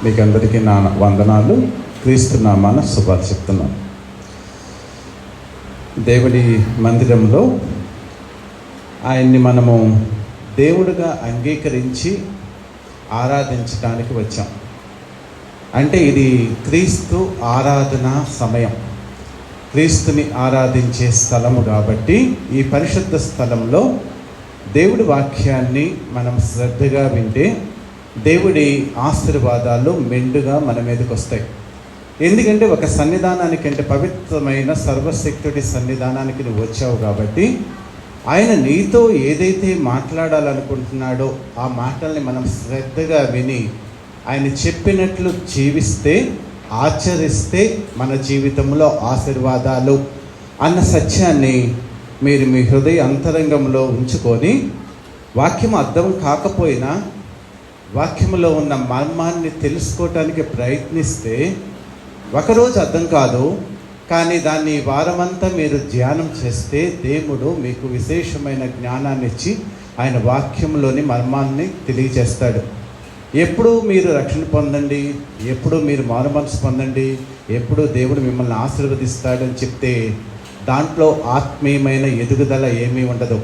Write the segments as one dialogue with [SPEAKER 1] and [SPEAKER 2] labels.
[SPEAKER 1] మీకు అందరికీ నా వందనాలు. క్రీస్తు నామాన శుభాలు చెప్తున్నాను. దేవుడి మందిరంలో ఆయన్ని మనము దేవుడిగా అంగీకరించి ఆరాధించడానికి వచ్చాం. అంటే ఇది క్రీస్తు ఆరాధన సమయం, క్రీస్తుని ఆరాధించే స్థలము కాబట్టి ఈ పరిశుద్ధ స్థలంలో దేవుడి వాక్యాన్ని మనం శ్రద్ధగా వింటే దేవుడి ఆశీర్వాదాలు మెండుగా మన మీదకి వస్తాయి. ఎందుకంటే ఒక సన్నిధానానికి, అంటే పవిత్రమైన సర్వశక్తుడి సన్నిధానానికి నువ్వు వచ్చావు కాబట్టి ఆయన నీతో ఏదైతే మాట్లాడాలనుకుంటున్నాడో ఆ మాటల్ని మనం శ్రద్ధగా విని ఆయన చెప్పినట్లు జీవిస్తే, ఆచరిస్తే మన జీవితంలో ఆశీర్వాదాలు అన్న సత్యాన్ని మీరు మీ హృదయ అంతరంగంలో ఉంచుకొని, వాక్యం అర్థం కాకపోయినా వాక్యంలో ఉన్న మర్మాన్ని తెలుసుకోవటానికి ప్రయత్నిస్తే, ఒకరోజు అర్థం కాదు కానీ దాన్ని వారమంతా మీరు ధ్యానం చేస్తే దేవుడు మీకు విశేషమైన జ్ఞానాన్ని ఇచ్చి ఆయన వాక్యంలోని మర్మాన్ని తెలియజేస్తాడు. ఎప్పుడు మీరు రక్షణ పొందండి, ఎప్పుడు మీరు మారు మనసు పొందండి, ఎప్పుడు దేవుడు మిమ్మల్ని ఆశీర్వదిస్తాడని చెప్తే దాంట్లో ఆత్మీయమైన ఎదుగుదల ఏమీ ఉండదు.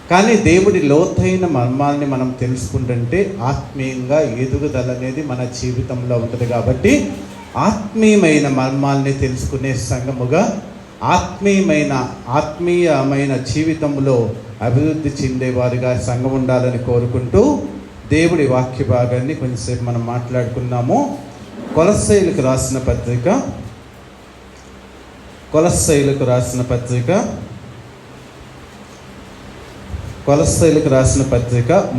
[SPEAKER 1] కానీ దేవుడి లోతైన మర్మాల్ని మనం తెలుసుకుంటుంటే ఆత్మీయంగా ఎదుగుదల అనేది మన జీవితంలో ఉంటుంది. కాబట్టి ఆత్మీయమైన మర్మాల్ని తెలుసుకునే సంఘముగా, ఆత్మీయమైన జీవితంలో అభివృద్ధి చెందేవారుగా సంఘం ఉండాలని కోరుకుంటూ దేవుడి వాక్య భాగాన్ని కొంచెంసేపు మనం మాట్లాడుకున్నాము. కొలస్సీయులకు రాసిన పత్రిక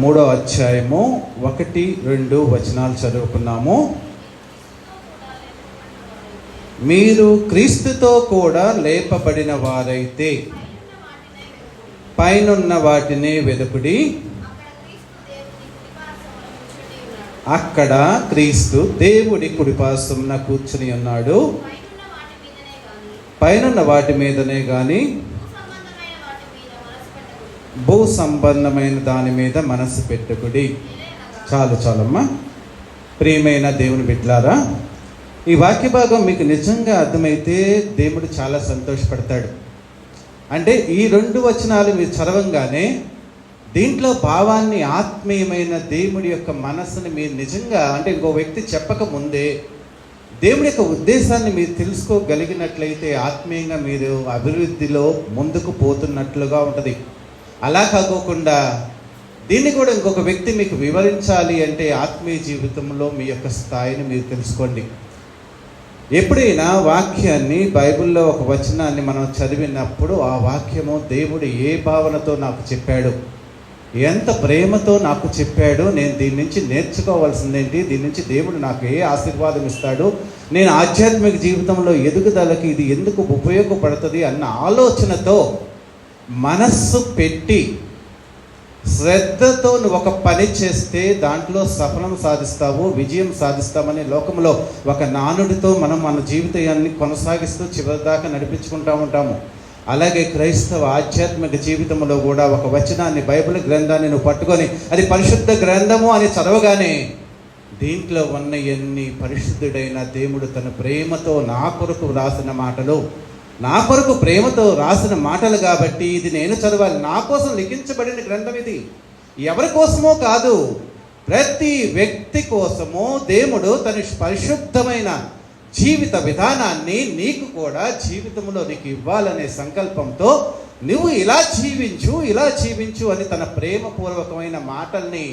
[SPEAKER 1] 3వ అధ్యాయము 1-2 వచనాలు చదువుకున్నాము. మీరు క్రీస్తుతో కూడా లేపబడిన వారైతే పైనున్న వాటినే వెదుకుడి, అక్కడ క్రీస్తు దేవుడి కుడిపార్శ్వమున కూర్చుని ఉన్నాడు. పైనున్న వాటి మీదనే కానీ భూ సంబంధమైన దాని మీద మనసు పెట్టుకుడి. చాలమ్మా. ప్రియమైన దేవుని బిడ్డలారా, ఈ వాక్య భాగం మీకు నిజంగా అర్థమైతే దేవుడు చాలా సంతోషపడతాడు. అంటే ఈ 2 వచనాలు మీరు చదవంగానే దీంట్లో భావాన్ని, ఆత్మీయమైన దేవుడి యొక్క మనస్సుని మీరు నిజంగా, అంటే ఇంకో వ్యక్తి చెప్పక ముందే దేవుడి యొక్క ఉద్దేశాన్ని మీరు తెలుసుకోగలిగినట్లయితే ఆత్మీయంగా మీరు అభివృద్ధిలో ముందుకు పోతున్నట్లుగా ఉంటుంది. అలా కాకోకుండా దీన్ని కూడా ఇంకొక వ్యక్తి మీకు వివరించాలి అంటే ఆత్మీయ జీవితంలో మీ యొక్క స్థాయిని మీరు తెలుసుకోండి. ఎప్పుడైనా వాక్యాన్ని, బైబిల్లో ఒక వచనాన్ని మనం చదివినప్పుడు ఆ వాక్యము దేవుడు ఏ భావనతో నాకు చెప్పాడు, ఎంత ప్రేమతో నాకు చెప్పాడు, నేను దీని నుంచి నేర్చుకోవాల్సిందేంటి, దీని నుంచి దేవుడు నాకు ఏ ఆశీర్వాదం ఇస్తాడు, నేను ఆధ్యాత్మిక జీవితంలో ఎదుగుదలకి ఇది ఎందుకు ఉపయోగపడుతుంది అన్న ఆలోచనతో మనస్సు పెట్టి శ్రద్ధతో నువ్వు ఒక పని చేస్తే దాంట్లో సఫలం సాధిస్తావు, విజయం సాధిస్తామని లోకంలో ఒక నానుడితో మనం మన జీవితాన్ని కొనసాగిస్తూ చివరిదాకా నడిపించుకుంటూ ఉంటాము. అలాగే క్రైస్తవ ఆధ్యాత్మిక జీవితంలో కూడా ఒక వచనాన్ని, బైబిల్ గ్రంథాన్ని నువ్వు పట్టుకొని అది పరిశుద్ధ గ్రంథము అని చదవగానే దీంట్లో ఉన్న ఎన్ని పరిశుద్ధుడైన దేవుడు తన ప్రేమతో నా కొరకు రాసిన మాటలు, నా కొరకు ప్రేమతో రాసిన మాటలు కాబట్టి ఇది నేను చదవాలి. నా కోసం లిఖించబడిన గ్రంథం ఇది. ఎవరి కోసమో కాదు, ప్రతి వ్యక్తి కోసమో దేవుడు తన పరిశుద్ధమైన జీవిత విధానాన్ని నీకు కూడా జీవితంలో నీకు ఇవ్వాలనే సంకల్పంతో నువ్వు ఇలా జీవించు అని తన ప్రేమపూర్వకమైన మాటల్ని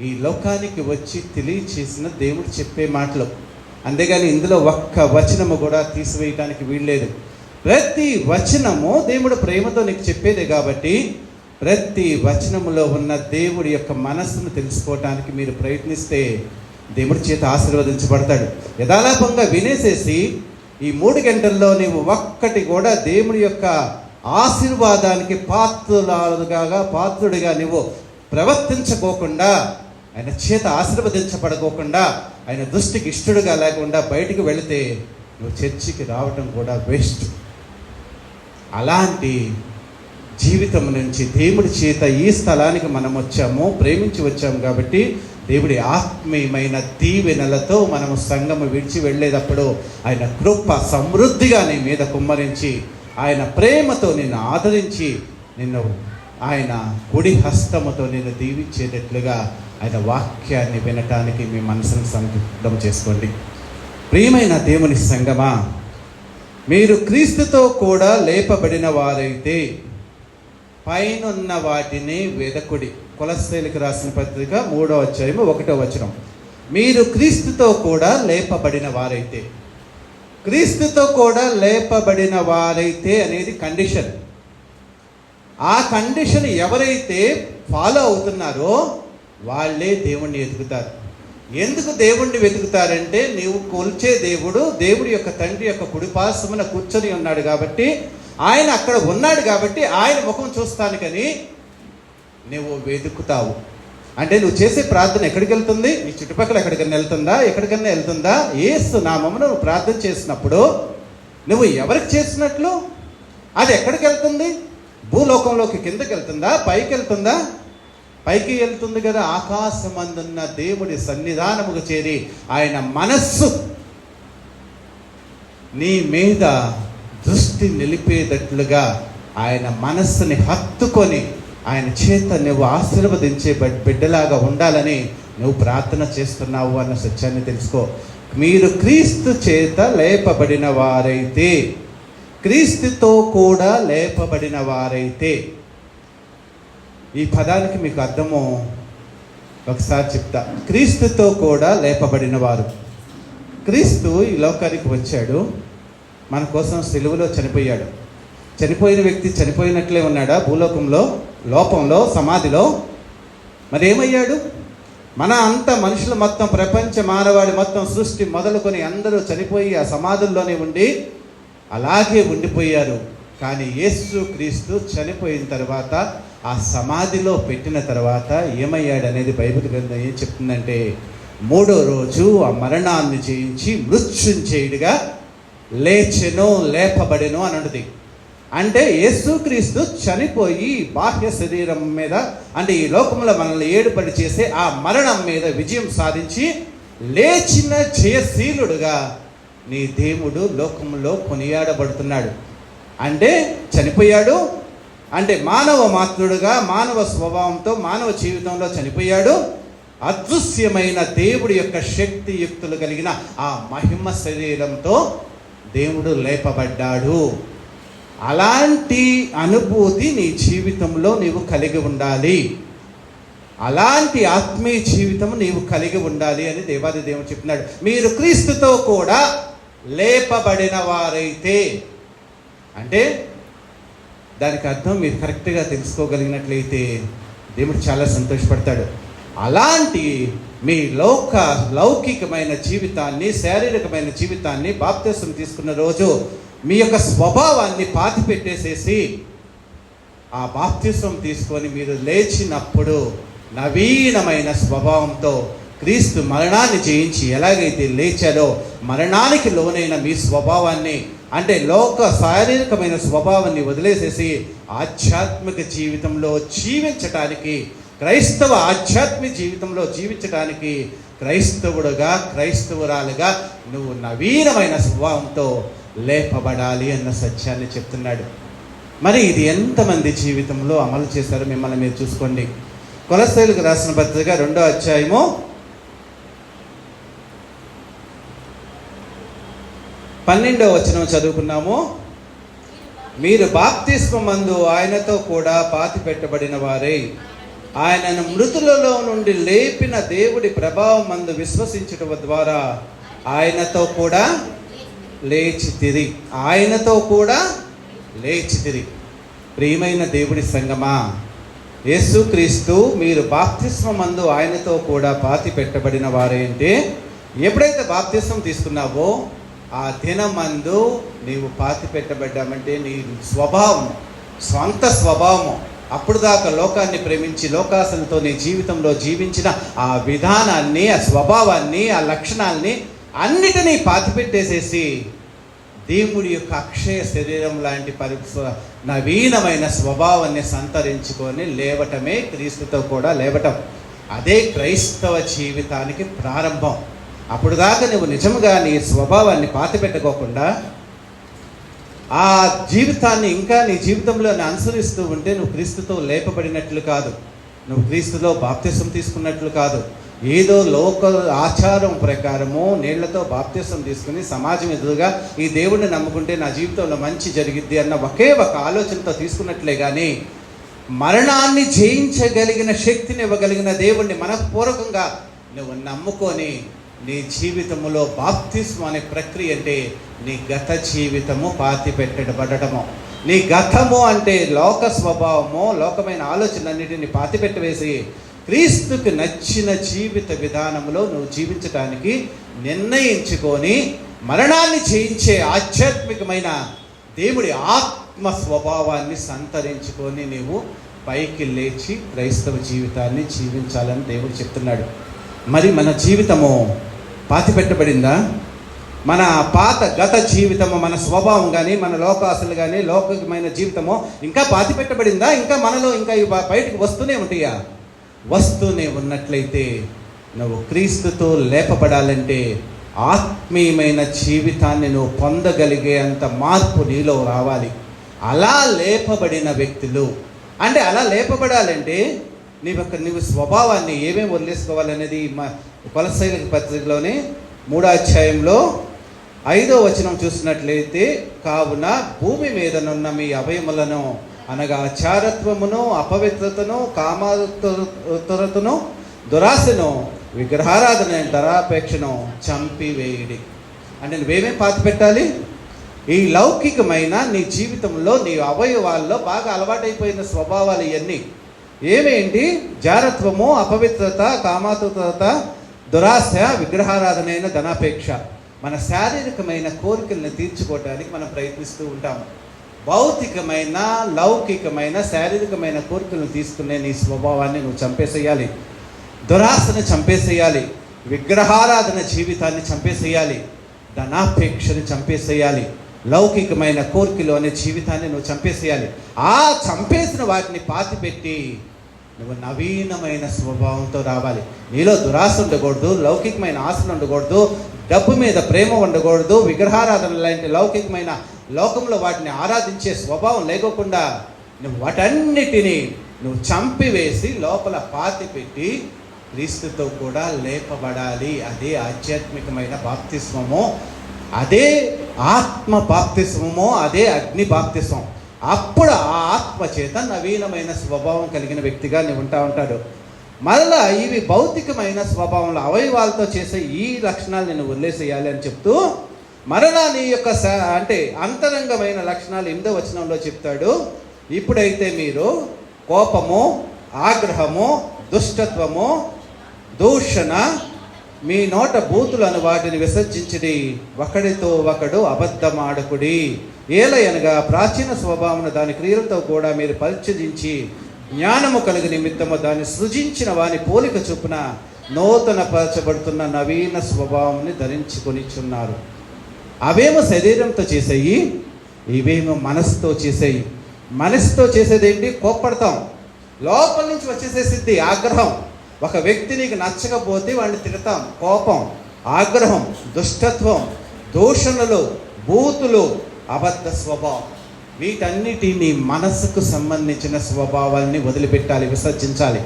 [SPEAKER 1] ఈ లోకానికి వచ్చి తెలియచేసిన దేవుడు చెప్పే మాటలు. అంతేగాని ఇందులో ఒక్క వచనము కూడా తీసివేయటానికి వీల్లేదు. ప్రతి వచనము దేవుడు ప్రేమతో నీకు చెప్పేదే కాబట్టి ప్రతి వచనములో ఉన్న దేవుడి యొక్క మనస్సును తెలుసుకోవటానికి మీరు ప్రయత్నిస్తే దేవుడి చేత ఆశీర్వదించబడతాడు. యథాలాపంగా వినేసేసి ఈ 3 గంటల్లో నీవు ఒక్కటి కూడా దేవుడి యొక్క ఆశీర్వాదానికి పాత్రుడిగా నువ్వు ప్రవర్తించుకోకుండా, ఆయన చేత ఆశీర్వదించబడుకోకుండా, ఆయన దృష్టికి ఇష్టడుగా లేకుండా బయటికి వెళితే నువ్వు చర్చికి రావటం కూడా వేస్ట్. అలాంటి జీవితం నుంచి దేవుడి చేత ఈ స్థలానికి మనం వచ్చాము, ప్రేమించి వచ్చాము కాబట్టి దేవుడి ఆత్మీయమైన దీవెనలతో మనము సంఘము విడిచి వెళ్ళేటప్పుడు ఆయన కృప సమృద్ధిగా నీ మీద కుమ్మరించి, ఆయన ప్రేమతో నిన్ను ఆదరించి, నిన్ను ఆయన కుడి హస్తముతో నిన్ను దీవించేటట్లుగా ఆయన వాక్యాన్ని వినటానికి మీ మనసును సంసిద్ధం చేసుకోండి. ప్రియమైన దేవుని సంగమా, మీరు క్రీస్తుతో కూడా లేపబడిన వారైతే పైనున్న వాటిని వెదకుడి. కొలస్సీలకు రాసిన పత్రిక 3వ అధ్యాయము 1వ వచనం. మీరు క్రీస్తుతో కూడా లేపబడిన వారైతే, క్రీస్తుతో కూడా లేపబడిన వారైతే అనేది కండిషన్. ఆ కండిషన్ ఎవరైతే ఫాలో అవుతున్నారో వాళ్ళే దేవుణ్ణి వెతుకుతారు. ఎందుకు దేవుణ్ణి వెతుకుతారంటే, నీవు కొలిచే దేవుడు దేవుడి యొక్క తండ్రి యొక్క కుడిపార్శ్వమున కూర్చొని ఉన్నాడు కాబట్టి, ఆయన అక్కడ ఉన్నాడు కాబట్టి ఆయన ముఖం చూస్తానికని నువ్వు వెతుకుతావు. అంటే నువ్వు చేసే ప్రార్థన ఎక్కడికి వెళ్తుంది? నీ చుట్టుపక్కల ఎక్కడికన్నా వెళ్తుందా? ఎక్కడికన్నా వెళ్తుందా? యేసు నామమున నువ్వు ప్రార్థన చేసినప్పుడు నువ్వు ఎవరికి చేసినట్లు? అది ఎక్కడికి వెళ్తుంది? భూలోకంలోకి కిందకి వెళ్తుందా? పైకి వెళ్తుందా? పైకి వెళ్తుంది కదా. ఆకాశమందున్న దేవుడి సన్నిధానముకు చేరి ఆయన మనస్సు నీ మీద దృష్టి నిలిపేటట్లుగా ఆయన మనస్సుని హత్తుకొని ఆయన చేత నువ్వు ఆశీర్వదించే బిడ్డలాగా ఉండాలని నువ్వు ప్రార్థన చేస్తున్నావు అన్న సత్యాన్ని తెలుసుకో. మీరు క్రీస్తు చేత లేపబడిన వారైతే, క్రీస్తుతో కూడా లేపబడిన వారైతే, ఈ పదానికి మీకు అర్థము ఒకసారి చెప్తా. క్రీస్తుతో కూడా లేపబడిన వారు. క్రీస్తు ఈ లోకానికి వచ్చాడు, మన కోసం సిలువలో చనిపోయాడు. చనిపోయిన వ్యక్తి చనిపోయినట్లే ఉన్నాడా? భూలోకంలో, లోకంలో, సమాధిలో మరి ఏమయ్యాడు? మన అంత మనుషులు మొత్తం, ప్రపంచ మానవాడి మొత్తం సృష్టి మొదలుకొని అందరూ చనిపోయి ఆ సమాధుల్లోనే ఉండి అలాగే ఉండిపోయారు. కానీ యేసు క్రీస్తు చనిపోయిన తర్వాత ఆ సమాధిలో పెట్టిన తర్వాత ఏమయ్యాడు అనేది బైబిల్ గ్రంథం ఏం చెప్తుందంటే, 3వ రోజు ఆ మరణాన్ని జయించి మృత్యుంజయుడిగా లేచెను, లేపబడెను అని అన్నది. అంటే యేసుక్రీస్తు చనిపోయి బాహ్య శరీరం మీద, అంటే ఈ లోకంలో మనల్ని ఏడుపడి చేసే ఆ మరణం మీద విజయం సాధించి లేచిన జయశీలుడుగా నీ దేవుడు లోకంలో కొనియాడబడుతున్నాడు. అంటే చనిపోయాడు అంటే మానవ మాతృడుగా, మానవ స్వభావంతో, మానవ జీవితంలో చనిపోయాడు. అదృశ్యమైన దేవుడి యొక్క శక్తి యుక్తులు కలిగిన ఆ మహిమ శరీరంతో దేవుడు లేపబడ్డాడు. అలాంటి అనుభూతి నీ జీవితంలో నీవు కలిగి ఉండాలి. అలాంటి ఆత్మీయ జీవితం నీవు కలిగి ఉండాలి అని దేవాది దేవుడు చెప్తున్నాడు. మీరు క్రీస్తుతో కూడా లేపబడిన వారైతే అంటే దానికి అర్థం మీరు కరెక్ట్గా తెలుసుకోగలిగినట్లయితే దేవుడు చాలా సంతోషపడతాడు. అలాంటి మీ లౌకికమైన జీవితాన్ని, శారీరకమైన జీవితాన్ని బాప్తిసం తీసుకున్న రోజు మీ యొక్క స్వభావాన్ని పాతి పెట్టేసేసి ఆ బాప్తిసం తీసుకొని మీరు లేచినప్పుడు నవీనమైన స్వభావంతో క్రీస్తు మరణాన్ని జయించి ఎలాగైతే లేచాడో మరణానికి లోనైన మీ స్వభావాన్ని, అంటే శారీరకమైన స్వభావాన్ని వదిలేసేసి ఆధ్యాత్మిక జీవితంలో జీవించటానికి, క్రైస్తవ ఆధ్యాత్మిక జీవితంలో జీవించడానికి క్రైస్తవుడుగా, క్రైస్తవురాలుగా నువ్వు నవీనమైన స్వభావంతో లేపబడాలి అన్న సత్యాన్ని చెప్తున్నాడు. మరి ఇది ఎంతమంది జీవితంలో అమలు చేశారో మిమ్మల్ని మీరు చూసుకోండి. కొలస్సీలకు రాసిన పత్రిక 2వ అధ్యాయము 12వ వచనం చదువుకున్నాము. మీరు బాప్తిస్మమందు ఆయనతో కూడా పాతి పెట్టబడిన వారై ఆయనను మృతులలో నుండి లేపిన దేవుడి ప్రభావం మందు విశ్వసించటం ద్వారా ఆయనతో కూడా లేచితిరి. ఆయనతో కూడా లేచితిరి. ప్రియమైన దేవుడి సంగమా, యేసుక్రీస్తు మీరు బాప్తిస్మమందు ఆయనతో కూడా పాతి పెట్టబడిన వారే అంటే, ఎప్పుడైతే బాప్తిస్మం తీసుకున్నావో ఆ దినమందు నీవు పాతి పెట్టబడ్డామంటే నీ స్వభావం, స్వంత స్వభావము, అప్పుడు దాకా లోకాన్ని ప్రేమించి లోకాసనతో నీ జీవితంలో జీవించిన ఆ విధానాన్ని, ఆ స్వభావాన్ని, ఆ లక్షణాలని అన్నిటినీ పాతిపెట్టేసేసి దేవుడి యొక్క అక్షయ శరీరం లాంటి నవీనమైన స్వభావాన్ని సంతరించుకొని లేవటమే క్రీస్తుతో కూడా లేవటం. అదే క్రైస్తవ జీవితానికి ప్రారంభం. అప్పుడు దాకా నువ్వు నిజంగా నీ స్వభావాన్ని పాతిపెట్టుకోకుండా ఆ జీవితాన్ని ఇంకా నీ జీవితంలో అనుసరిస్తూ ఉంటే నువ్వు క్రీస్తుతో లేపబడినట్లు కాదు, నువ్వు క్రీస్తులో బాప్తిసం తీసుకున్నట్లు కాదు. ఏదో లోక ఆచారం ప్రకారము నీళ్లతో బాప్తిసం తీసుకుని సమాజం ఎదురుగా ఈ దేవుడిని నమ్ముకుంటే నా జీవితంలో మంచి జరిగిద్ది అన్న ఒకే ఒక ఆలోచనతో తీసుకున్నట్లే కానీ మరణాన్ని జయించగలిగిన శక్తిని ఇవ్వగలిగిన దేవుణ్ణి మనఃపూర్వకంగా నువ్వు నమ్ముకొని నీ జీవితంలో బాప్తిస్మం అనే ప్రక్రియ అంటే నీ గత జీవితము పాతి పెట్టబడటము. నీ గతము అంటే లోక స్వభావము, లోకమైన ఆలోచనలన్నిటిని పాతిపెట్టవేసి క్రీస్తుకు నచ్చిన జీవిత విధానంలో నువ్వు జీవించడానికి నిర్ణయించుకొని మరణాన్ని జయించే ఆధ్యాత్మికమైన దేవుడి ఆత్మ స్వభావాన్ని సంతరించుకొని నీవు పైకి లేచి క్రైస్తవ జీవితాన్ని జీవించాలని దేవుడు చెప్తున్నాడు. మరి మన జీవితము పాతిపెట్టబడిందా? మన పాత గత జీవితము, మన స్వభావం కానీ, మన లోకాసులు కానీ, లౌకికమైన జీవితము ఇంకా పాతిపెట్టబడిందా? ఇంకా మనలో ఇంకా బయటకు వస్తూనే ఉంటాయా? వస్తూనే ఉన్నట్లయితే నువ్వు క్రీస్తుతో లేపబడాలంటే ఆత్మీయమైన జీవితాన్ని నువ్వు పొందగలిగే అంత మార్పు నీలో రావాలి. అలా లేపబడిన వ్యక్తులు అంటే అలా లేపబడాలంటే నీవు స్వభావాన్ని ఏమేమి వదిలేసుకోవాలనేది కొలస్సీయుల పత్రికలోనే 3వ అధ్యాయంలో 5వ వచనం చూసినట్లయితే, కావున భూమి మీదనున్న మీ అవయములను అనగా చారత్వమును, అపవిత్రతను, కామాతురతను, దురాశను, విగ్రహారాధన, ధరాపేక్షను చంపివేయుడి. అంటే నువ్వేమేం పాతి పెట్టాలి? ఈ లౌకికమైన నీ జీవితంలో నీ అవయవాల్లో బాగా అలవాటైపోయిన స్వభావాలు ఇవన్నీ ఏమేంటి? జారత్వము, అపవిత్రత, కామాతురత, దురాశ, విగ్రహారాధనైన ధనాపేక్ష. మన శారీరకమైన కోరికలను తీర్చుకోవడానికి మనం ప్రయత్నిస్తూ ఉంటాము. భౌతికమైన, లౌకికమైన, శారీరకమైన కోరికలను తీసుకునే నీ స్వభావాన్ని నువ్వు చంపేసేయాలి. దురాశను చంపేసేయాలి. విగ్రహారాధన జీవితాన్ని చంపేసేయాలి. ధనాపేక్షను చంపేసేయాలి. లౌకికమైన కోరికలు అనే జీవితాన్ని నువ్వు చంపేసేయాలి. ఆ చంపేసిన వాటిని పాతిపెట్టి నువ్వు నవీనమైన స్వభావంతో రావాలి. నీలో దురాశ ఉండకూడదు, లౌకికమైన ఆశలు ఉండకూడదు, డబ్బు మీద ప్రేమ ఉండకూడదు, విగ్రహారాధన లాంటి లౌకికమైన లోకంలో వాటిని ఆరాధించే స్వభావం లేకోకుండా నువ్వు వాటన్నిటినీ నువ్వు చంపివేసి లోపల పాతి పెట్టి క్రీస్తుతో కూడా లేపబడాలి. అదే ఆధ్యాత్మికమైన బాప్తిస్మము, అదే ఆత్మ బాప్తిస్మము, అదే అగ్ని బాప్తిస్మం. అప్పుడు ఆ ఆత్మ చేత నవీనమైన స్వభావం కలిగిన వ్యక్తిగా నువ్వు ఉంటాడు. మరలా ఇవి భౌతికమైన స్వభావంలో అవయవాలతో చేసే ఈ లక్షణాలు నేను వదిలేసేయాలి అని చెప్తూ మరలా నీ యొక్క అంటే అంతరంగమైన లక్షణాలు 8వ వచనంలో చెప్తాడు. ఇప్పుడైతే మీరు కోపము, ఆగ్రహము, దుష్టత్వము, దూషణ, మీ నోట బూతులను వాటిని విసర్జించిడి, ఒకడితో ఒకడు అబద్ధమాడకుడి. ఏలయనగా ప్రాచీన స్వభావమును దాని క్రియలతో కూడా మీరు పరిచయించి జ్ఞానము కలిగి నిమిత్తము దాన్ని సృజించిన వాని పోలిక చొప్పున నూతన పరచబడుతున్న నవీన స్వభావాన్ని ధరించుకొనిచున్నారు. అవేమో శరీరంతో చేసేయి, ఇవేమో మనసుతో చేసేయి. మనసుతో చేసేది ఏంటి? కోప్పడతాం, లోపల నుంచి వచ్చేసేసిద్ది ఆగ్రహం. ఒక వ్యక్తి నీకు నచ్చకపోతే వాడిని తిడతాం, కోపం, ఆగ్రహం, దుష్టత్వం, దూషణలు, బూతులు, అబద్ధ స్వభావం. వీటన్నిటిని మనసుకు సంబంధించిన స్వభావాల్ని వదిలిపెట్టాలి, విసర్జించాలి.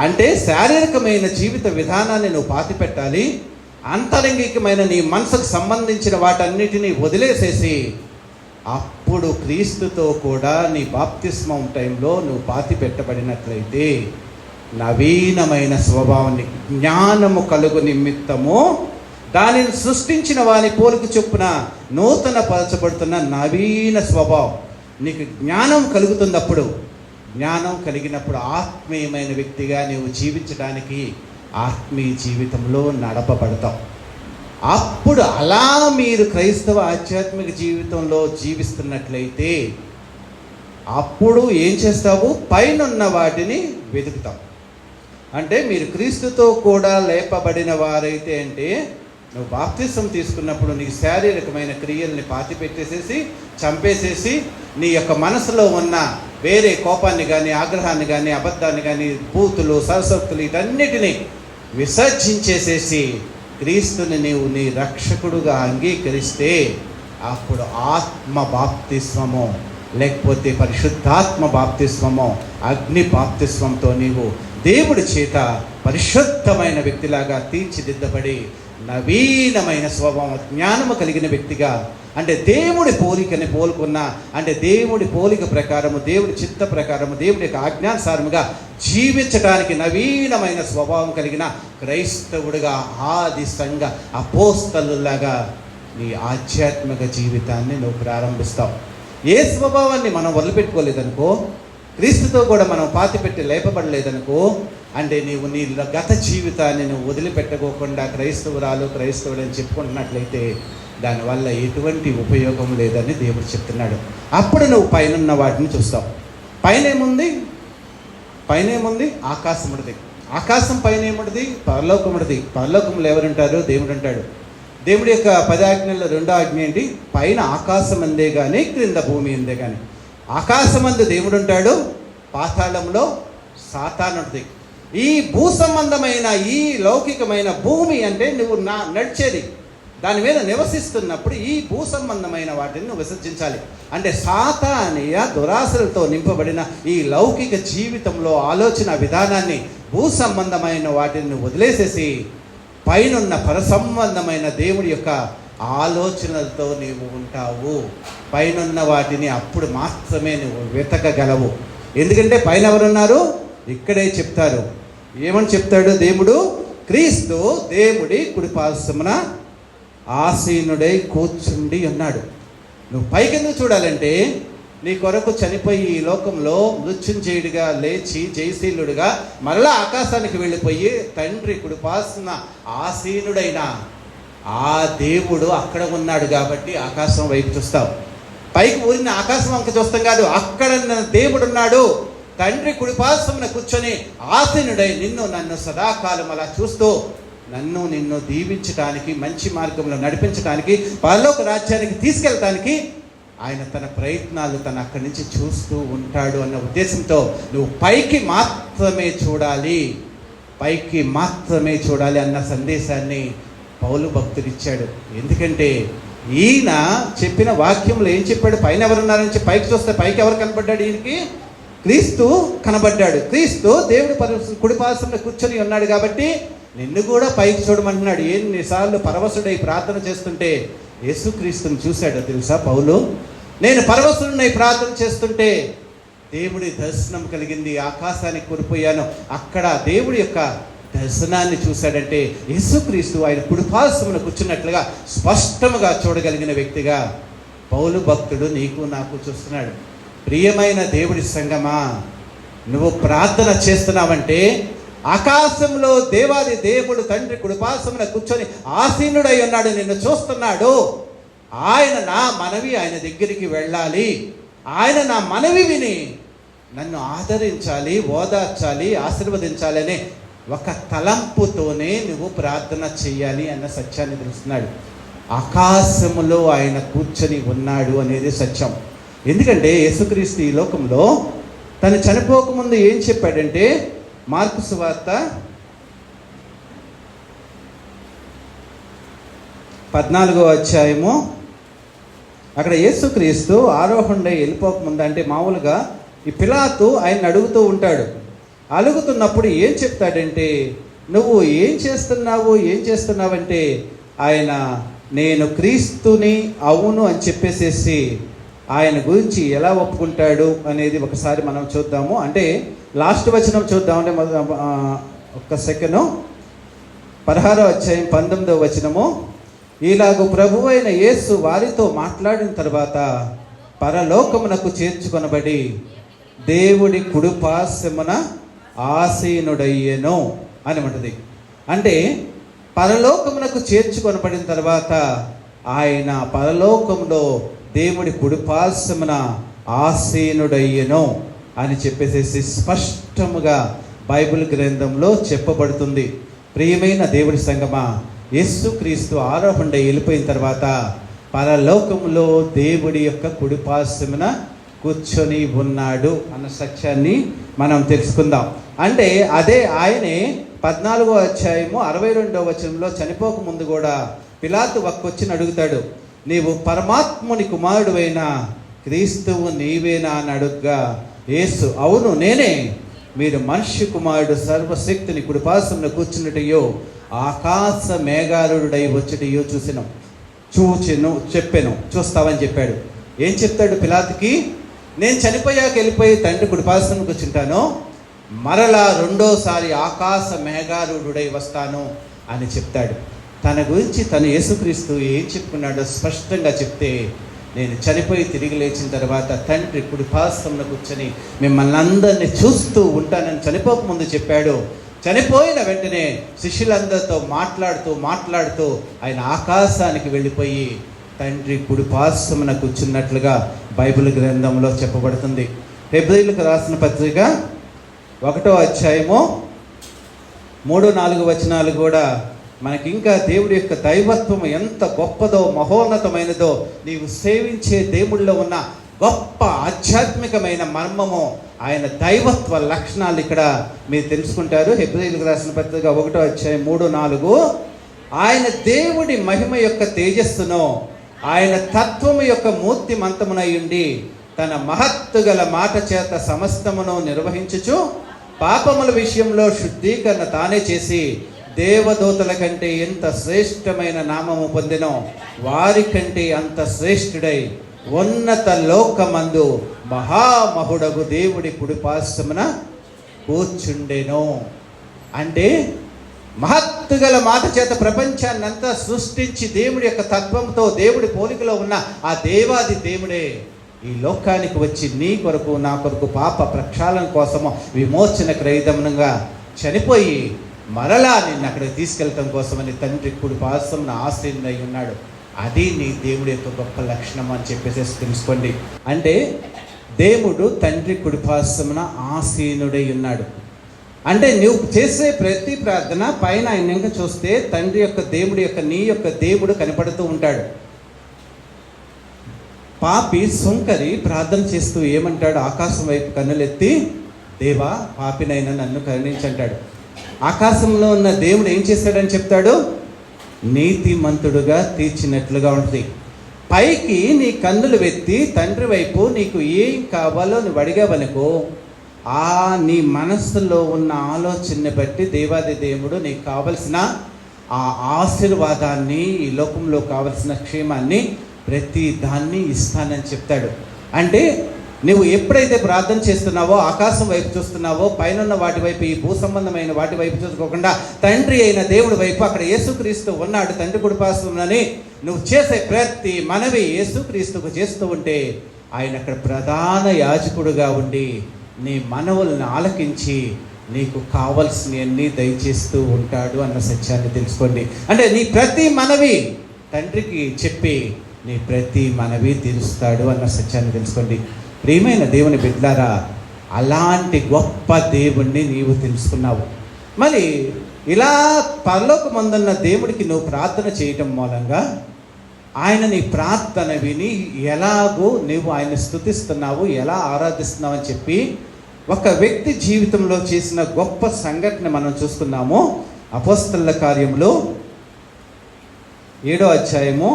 [SPEAKER 1] అంటే శారీరకమైన జీవిత విధానాన్ని నువ్వు పాతిపెట్టాలి. అంతరంగికమైన నీ మనసుకు సంబంధించిన వాటన్నిటినీ వదిలేసేసి అప్పుడు క్రీస్తుతో కూడా నీ బాప్తిస్మం టైంలో నువ్వు పాతి పెట్టబడినట్లయితే నవీనమైన స్వభావాన్ని, జ్ఞానము కలుగు నిమిత్తము దానిని సృష్టించిన వాని పోలిక చొప్పున నూతన పరచబడుతున్న నవీన స్వభావం నీకు జ్ఞానం కలుగుతున్నప్పుడు, జ్ఞానం కలిగినప్పుడు ఆత్మీయమైన వ్యక్తిగా నీవు జీవించడానికి ఆత్మీయ జీవితంలో నడపబడతావు. అప్పుడు అలా మీరు క్రైస్తవ ఆధ్యాత్మిక జీవితంలో జీవిస్తున్నట్లయితే అప్పుడు ఏం చేస్తావు? పైనున్న వాటిని వెతుకుతావు. అంటే మీరు క్రీస్తుతో కూడా లేపబడిన వారైతే అంటే నువ్వు బాప్తిసం తీసుకున్నప్పుడు నీ శారీరకమైన క్రియల్ని పాతిపెట్టేసేసి చంపేసేసి నీ యొక్క మనసులో ఉన్న వేరే కోపాన్ని కానీ, ఆగ్రహాన్ని కానీ, అబద్ధాన్ని కానీ, బూతులు, సరసోక్తులు వీటన్నిటినీ విసర్జించేసేసి క్రీస్తుని నీవు నీ రక్షకుడుగా అంగీకరిస్తే అప్పుడు ఆత్మ బాప్తిస్మము లేకపోతే పరిశుద్ధాత్మ బాప్తిస్మము, అగ్ని బాప్తిస్మంతో నీవు దేవుడి చేత పరిశుద్ధమైన వ్యక్తిలాగా తీర్చిదిద్దబడి నవీనమైన స్వభావం, జ్ఞానము కలిగిన వ్యక్తిగా, అంటే దేవుడి పోలికని పోలుకున్న, అంటే దేవుడి పోలిక ప్రకారము, దేవుడి చిత్త ప్రకారము, దేవుడి యొక్క ఆజ్ఞానుసారముగా జీవించడానికి నవీనమైన స్వభావం కలిగిన క్రైస్తవుడిగా, ఆది సంఘ అపోస్తలులాగా నీ ఆధ్యాత్మిక జీవితాన్ని నువ్వు ప్రారంభిస్తావు. ఏ స్వభావాన్ని మనం వదిలిపెట్టుకోలేదనుకో, క్రీస్తుతో కూడా మనం పాతిపెట్టి లేపబడలేదనుకో, అంటే నీవు నీ గత జీవితాన్ని నువ్వు వదిలిపెట్టుకోకుండా క్రైస్తవుడు అని చెప్పుకుంటున్నట్లయితే దానివల్ల ఎటువంటి ఉపయోగం లేదని దేవుడు చెప్తున్నాడు. అప్పుడు నువ్వు పైన వాటిని చూస్తావు. పైన ఏముంది? ఆకాశముడిది. ఆకాశం పైన ఏముడిది? పరలోకముడిది. పరలోకములు ఎవరుంటారు? దేవుడు అంటాడు. దేవుడి యొక్క 10 ఆజ్ఞల్లో 2వ ఆజ్ఞ ఏంటి? పైన ఆకాశం అందే కానీ, క్రింద భూమి అందే కానీ. ఆకాశమందు దేవుడు ఉంటాడు, పాతాళంలో సాతానుడిది. ఈ భూ సంబంధమైన, ఈ లౌకికమైన భూమి అంటే నువ్వు నడిచేది, దాని మీద నివసిస్తున్నప్పుడు ఈ భూ సంబంధమైన వాటిని నువ్వు విసర్జించాలి. అంటే సాతానీయ దురాశలతో నింపబడిన ఈ లౌకిక జీవితంలో ఆలోచన విధానాన్ని, భూ సంబంధమైన వాటిని నువ్వు వదిలేసేసి పైనున్న పరసంబంధమైన దేవుడి యొక్క ఆలోచనలతో నీవు ఉంటావు. పైనున్న వాటిని అప్పుడు మాత్రమే నువ్వు వెతకగలవు. ఎందుకంటే పైన ఎవరున్నారు? ఇక్కడే చెప్తారు. ఏమని చెప్తాడు దేవుడు? క్రీస్తు దేవుడి కుడిపార్శ్వమున ఆసీనుడై కూర్చుండి ఉన్నాడు. నువ్వు పైకెందుకు చూడాలంటే నీ కొరకు చనిపోయి ఈ లోకంలో మృత్యుంజయుడిగా లేచి జయశీలుడిగా మరలా ఆకాశానికి వెళ్ళిపోయి తండ్రి కుడిపార్శ్వన ఆసీనుడైన ఆ దేవుడు అక్కడ ఉన్నాడు కాబట్టి ఆకాశం వైపు చూస్తావు. పైకి ఊరిన ఆకాశం వంక చూస్తాం కాదు, అక్కడ దేవుడు ఉన్నాడు. తండ్రి కుడిపార్శ్వమున కూర్చొని ఆసీనుడై నన్ను సదాకాలం అలా చూస్తూ నిన్ను దీవించడానికి, మంచి మార్గంలో నడిపించడానికి, పరలోక రాజ్యానికి తీసుకెళ్ళటానికి ఆయన తన ప్రయత్నాలు అక్కడి నుంచి చూస్తూ ఉంటాడు అన్న ఉద్దేశంతో నువ్వు పైకి మాత్రమే చూడాలి అన్న సందేశాన్ని పౌలు భక్తుడు ఇచ్చాడు. ఎందుకంటే ఈయన చెప్పిన వాక్యంలో ఏం చెప్పాడు? పైన ఎవరున్నారని చెప్పి పైకి చూస్తే పైకి ఎవరు కనబడ్డాడు? ఈయనకి క్రీస్తు కనబడ్డాడు. క్రీస్తు దేవుడి కుడిపార్శ్వమున కూర్చొని ఉన్నాడు కాబట్టి నిన్ను కూడా పైకి చూడమంటున్నాడు. ఎన్నిసార్లు పరవశుడై ప్రార్థన చేస్తుంటే యేసుక్రీస్తుని చూశాడో తెలుసా పౌలు? నేను పరవశుడై ప్రార్థన చేస్తుంటే దేవుడి దర్శనం కలిగింది, ఆకాశానికి కొనిపోయాను, అక్కడ దేవుడి యొక్క దర్శనాన్ని చూశాడంటే యేసుక్రీస్తు ఆయన కుడిపార్శ్వమున కూర్చున్నట్లుగా స్పష్టముగా చూడగలిగిన వ్యక్తిగా పౌలు భక్తుడు నీకు నాకు చూస్తున్నాడు. ప్రియమైన దేవుడి సంగమా, నువ్వు ప్రార్థన చేస్తున్నావంటే ఆకాశంలో దేవాది దేవుడు తండ్రి కుడిపార్శ్వమున కూర్చొని ఆసీనుడై ఉన్నాడు, నిన్ను చూస్తున్నాడు. ఆయన నా మనవి ఆయన దగ్గరికి వెళ్ళాలి, ఆయన నా మనవి విని నన్ను ఆదరించాలి, ఓదార్చాలి, ఆశీర్వదించాలి అనే ఒక తలంపుతోనే నువ్వు ప్రార్థన చెయ్యాలి అన్న సత్యాన్ని తెలుస్తున్నాడు. ఆకాశములో ఆయన కూర్చొని ఉన్నాడు అనేది సత్యం. ఎందుకంటే యేసుక్రీస్తు ఈ లోకంలో తను చనిపోకముందు ఏం చెప్పాడంటే, మార్కు సువార్త 14వ అధ్యాయము, అక్కడ యేసుక్రీస్తు ఆరోహణై వెళ్ళిపోకముందు, అంటే మామూలుగా ఈ పిలాతు ఆయన అడుగుతూ ఉంటాడు. అడుగుతున్నప్పుడు ఏం చెప్తాడంటే, నువ్వు ఏం చేస్తున్నావంటే ఆయన నేను క్రీస్తుని అవును అని చెప్పేసేసి ఆయన గురించి ఎలా ఒప్పుకుంటాడు అనేది ఒకసారి మనం చూద్దాము. అంటే లాస్ట్ వచనం చూద్దామంటే ఒక్క సెకండ్, 16వ అధ్యాయం 19వ వచనము. ఇలాగూ ప్రభువైన యేసు వారితో మాట్లాడిన తర్వాత పరలోకమునకు చేర్చుకొనబడి దేవుడి కుడిపార్శ్వమున ఆసీనుడయ్యెను అని ఉంటుంది. అంటే పరలోకమునకు చేర్చుకొనబడిన తర్వాత ఆయన పరలోకంలో దేవుడి కుడిపార్శ్వమున ఆసీనుడయ్యెను అని చెప్పేసి స్పష్టముగా బైబిల్ గ్రంథంలో చెప్పబడుతుంది. ప్రియమైన దేవుడి సంగమా, యేసుక్రీస్తు ఆరోహణై వెళ్ళిపోయిన తర్వాత పరలోకంలో దేవుడి యొక్క కుడిపార్శ్వమున కూర్చొని ఉన్నాడు అన్న సత్యాన్ని మనం తెలుసుకుందాం. అంటే అదే ఆయనే 14వ అధ్యాయము 62వ వచనంలో చనిపోక ముందు కూడా పిలాతు వచ్చి అడుగుతాడు, నీవు పరమాత్ముని కుమారుడువైన క్రీస్తువు నీవేనా అని అడుగ్గా యేసు, అవును నేనే, మీరు మనుష్య కుమారుడు సర్వశక్తిని కుడిపార్శ్వమున కూర్చున్నటయో ఆకాశ మేఘారుడై వచ్చటయో చెప్పాను చూస్తావని చెప్పాడు. ఏం చెప్తాడు పిలాతుకి? నేను చనిపోయాక వెళ్ళిపోయి తండ్రి కుడిపార్శ్వమున కూర్చుంటాను, మరలా రెండోసారి ఆకాశ మేఘారుడై వస్తాను అని చెప్తాడు. తన గురించి తను యేసుక్రీస్తు ఏం చెప్పుకున్నాడో స్పష్టంగా చెప్తే, నేను చనిపోయి తిరిగి లేచిన తర్వాత తండ్రి కుడిపార్శ్వమున కూర్చొని మిమ్మల్ని అందరినీ చూస్తూ ఉంటానని చనిపోకముందు చెప్పాడు. చనిపోయిన వెంటనే శిష్యులందరితో మాట్లాడుతూ ఆయన ఆకాశానికి వెళ్ళిపోయి తండ్రి కుడిపార్శ్వమున కూర్చున్నట్లుగా బైబిల్ గ్రంథంలో చెప్పబడుతుంది. హెబ్రీయులకు రాసిన పత్రిక 1వ అధ్యాయము 3-4 వచనాలు కూడా మనకి ఇంకా దేవుడి యొక్క దైవత్వం ఎంత గొప్పదో మహోన్నతమైనదో, నీవు సేవించే దేవుళ్ళలో ఉన్న గొప్ప ఆధ్యాత్మికమైన మర్మము, ఆయన దైవత్వ లక్షణాలు ఇక్కడ మీరు తెలుసుకుంటారు. హెబ్రీయులకు రాసిన పత్రిక 1వ అధ్యాయం 3-4, ఆయన దేవుడి మహిమ యొక్క తేజస్సును, ఆయన తత్వము యొక్క మూర్తిమంతమునై ఉండి తన మహత్తు గల మాట చేత సమస్తమును నిర్వహించుచు పాపముల విషయంలో శుద్ధీకరణ తానే చేసి దేవదూతల కంటే ఎంత శ్రేష్టమైన నామము పొందెనో వారి కంటే అంత శ్రేష్ఠుడై ఉన్నత లోకమందు మహామహుడగు దేవుడి కుడిపార్శ్వమున కూర్చుండెను. అంటే మహత్తు గల మాట చేత ప్రపంచాన్ని అంతా సృష్టించి దేవుడి యొక్క తత్వంతో దేవుడి పోలికలో ఉన్న ఆ దేవాది దేవుడే ఈ లోకానికి వచ్చి నీ కొరకు నా కొరకు పాప ప్రక్షాళన కోసము విమోచన క్రయదమనంగా చనిపోయి మరలా నిన్ను అక్కడికి తీసుకెళ్ళటం కోసమని తండ్రి కుడిపార్శ్వమున ఆసీనుడై ఉన్నాడు. అది నీ దేవుడి యొక్క గొప్ప లక్షణం అని చెప్పేసి తెలుసుకోండి. అంటే దేవుడు తండ్రి కుడిపార్శ్వమున ఆసీనుడై ఉన్నాడు. అంటే నువ్వు చేసే ప్రతి ప్రార్థన పైన ఆయన ఇంకా చూస్తే తండ్రి యొక్క దేవుడి యొక్క నీ యొక్క దేవుడు కనపడుతూ ఉంటాడు. పాపి సుంకరి ప్రార్థన చేస్తూ ఏమంటాడు? ఆకాశం వైపు కన్నులెత్తి, దేవా పాపినైనా నన్ను కరుణించంటాడు. ఆకాశంలో ఉన్న దేవుడు ఏం చేశాడని చెప్తాడు? నీతిమంతుడుగా తీర్చినట్లుగా ఉంటుంది. పైకి నీ కన్నులు వెత్తి తండ్రి వైపు నీకు ఏం కావాలో నువ్వు అడిగావనుకో, నీ మనస్సులో ఉన్న ఆలోచనని బట్టి దేవాది దేవుడు నీకు కావలసిన ఆ ఆశీర్వాదాన్ని, ఈ లోకంలో కావలసిన క్షేమాన్ని ప్రతి దాన్ని ఇస్తానని చెప్తాడు. అంటే నువ్వు ఎప్పుడైతే ప్రార్థన చేస్తున్నావో, ఆకాశం వైపు చూస్తున్నావో, పైన వాటి వైపు, ఈ భూ సంబంధమైన వాటి వైపు చూసుకోకుండా తండ్రి అయిన దేవుడి వైపు, అక్కడ యేసుక్రీస్తు ఉన్నాడు తండ్రి కుడిపార్శ్వమునని నువ్వు చేసే ప్రతి మనవి యేసుక్రీస్తుకు చేస్తూ ఉంటే ఆయన అక్కడ ప్రధాన యాజకుడుగా ఉండి నీ మనవులను ఆలకించి నీకు కావలసినవన్నీ దయచేస్తూ ఉంటాడు అన్న సత్యాన్ని తెలుసుకోండి. అంటే నీ ప్రతి మనవి తండ్రికి చెప్పి నీ ప్రతి మనవి తీరుస్తాడు అన్న సత్యాన్ని తెలుసుకోండి. ప్రియమైన దేవుని బిడ్డలారా, అలాంటి గొప్ప దేవుణ్ణి నీవు తెలుసుకున్నావు. మరి ఇలా పరలోకమందున్న దేవుడికి నువ్వు ప్రార్థన చేయటం మూలంగా ఆయన నీ ప్రార్థన విని ఎలాగో నువ్వు ఆయన స్తుతిస్తున్నావు, ఎలా ఆరాధిస్తున్నావు అని చెప్పి ఒక వ్యక్తి జీవితంలో చేసిన గొప్ప సంఘటన మనం చూస్తున్నాము. అపోస్తలుల కార్యములు 7వ అధ్యాయము.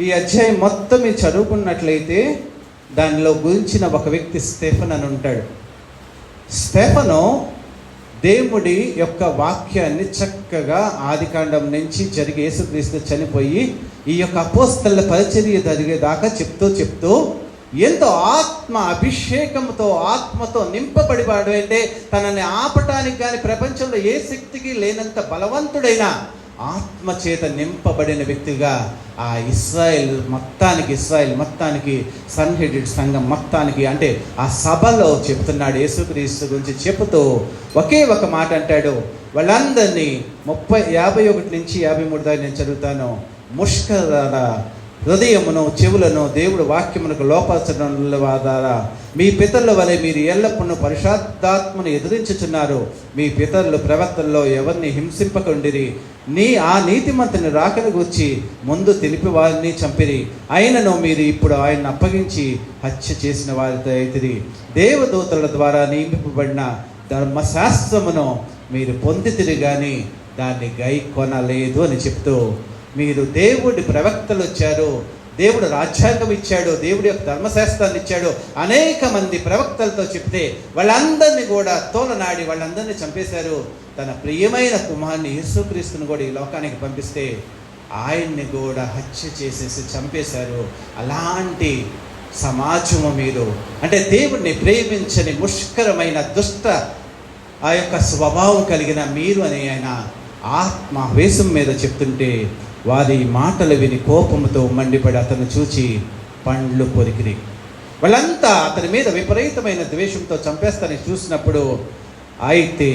[SPEAKER 1] ఈ అధ్యాయం మొత్తం మీరు చదువుకున్నట్లయితే దానిలో గురించిన ఒక వ్యక్తి స్టెఫెను అని ఉంటాడు. స్టెఫెను దేవుడి యొక్క వాక్యాన్ని చక్కగా ఆదికాండం నుంచి జరిగి యేసుక్రీస్తు చనిపోయి ఈ యొక్క అపోస్తలుల పరిచర్య జరిగేదాకా చెప్తూ ఎంతో ఆత్మ అభిషేకంతో, ఆత్మతో నింపబడివాడు. అంటే తనని ఆపటానికి కానీ ప్రపంచంలో ఏ శక్తికి లేనంత బలవంతుడైన ఆత్మ చేత నింపబడిన వ్యక్తిగా ఆ ఇస్రాయేల్ మొత్తానికి సన్హెడెడ్ సంఘం మొత్తానికి, అంటే ఆ సభలో చెప్తున్నాడు యేసుక్రీస్తు గురించి చెబుతూ ఒకే ఒక మాట అంటాడు. వాళ్ళందరినీ 51 నుంచి 53 దాకా నేను చదువుతాను. ముష్కరాల హృదయమును చెవులను దేవుడు వాక్యమునకు లోపరచడం ద్వారా మీ పితరుల వలె మీరు ఎల్లప్పుడూ పరిశుద్ధాత్మను ఎదిరించుచున్నారు. మీ పితరులు ప్రవక్తల్లో ఎవరిని హింసింపకుండిరి. ఆ నీతిమంతుని రాకను గూర్చి ముందు తెలిపి వారిని చంపిరి. అయినను మీరు ఇప్పుడు ఆయన్ని అప్పగించి హత్య చేసిన వారితో అయితిరి. దేవదూతల ద్వారా నియమింపబడిన ధర్మశాస్త్రమును మీరు పొందితిరి కానీ దాన్ని గైకొనలేదు అని చెప్తూ, మీరు దేవుడి ప్రవక్తలు వచ్చారు, దేవుడు రాజ్యాంగం ఇచ్చాడు, దేవుడి యొక్క ధర్మశాస్త్రాన్ని ఇచ్చాడు, అనేక మంది ప్రవక్తలతో చెప్తే వాళ్ళందరినీ కూడా తోలనాడి వాళ్ళందరినీ చంపేశారు. తన ప్రియమైన కుమారుని యేసుక్రీస్తుని కూడా ఈ లోకానికి పంపిస్తే ఆయన్ని కూడా హత్య చేసేసి చంపేశారు. అలాంటి సమాజము మీరు, అంటే దేవుడిని ప్రేమించని ముష్కరమైన దుష్ట ఆ యొక్క స్వభావం కలిగిన మీరు అని ఆయన ఆత్మావేశం మీద చెప్తుంటే వారి మాటలు విని కోపంతో మండిపడి అతను చూచి పండ్లు కొరికిరి. వాళ్ళంతా అతని మీద విపరీతమైన ద్వేషంతో చంపేస్తారని చూసినప్పుడు అయితే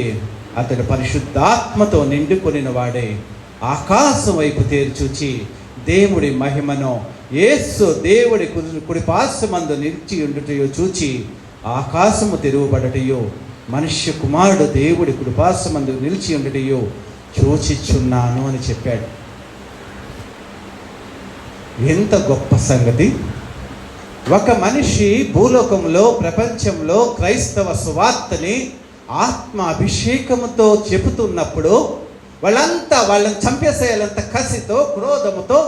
[SPEAKER 1] అతడు పరిశుద్ధాత్మతో నిండుకొనిన వాడే ఆకాశం వైపు తేరి చూచి దేవుడి మహిమను, యేసు దేవుడి కుడిపార్శ్వమందు నిలిచి ఉండుటయో చూచి ఆకాశము తెరువబడటయో మనుష్య కుమారుడు దేవుడి కుడిపార్శ్వమందు నిలిచి ఉండుటయో చూచిచున్నాను అని చెప్పాడు. ఎంత గొప్ప సంగతి! ఒక మనిషి భూలోకంలో, ప్రపంచంలో క్రైస్తవ సువార్తని ఆత్మ అభిషేకముతో చెబుతున్నప్పుడు వాళ్ళని చంపేసేయాలంత కసితో, క్రోధముతో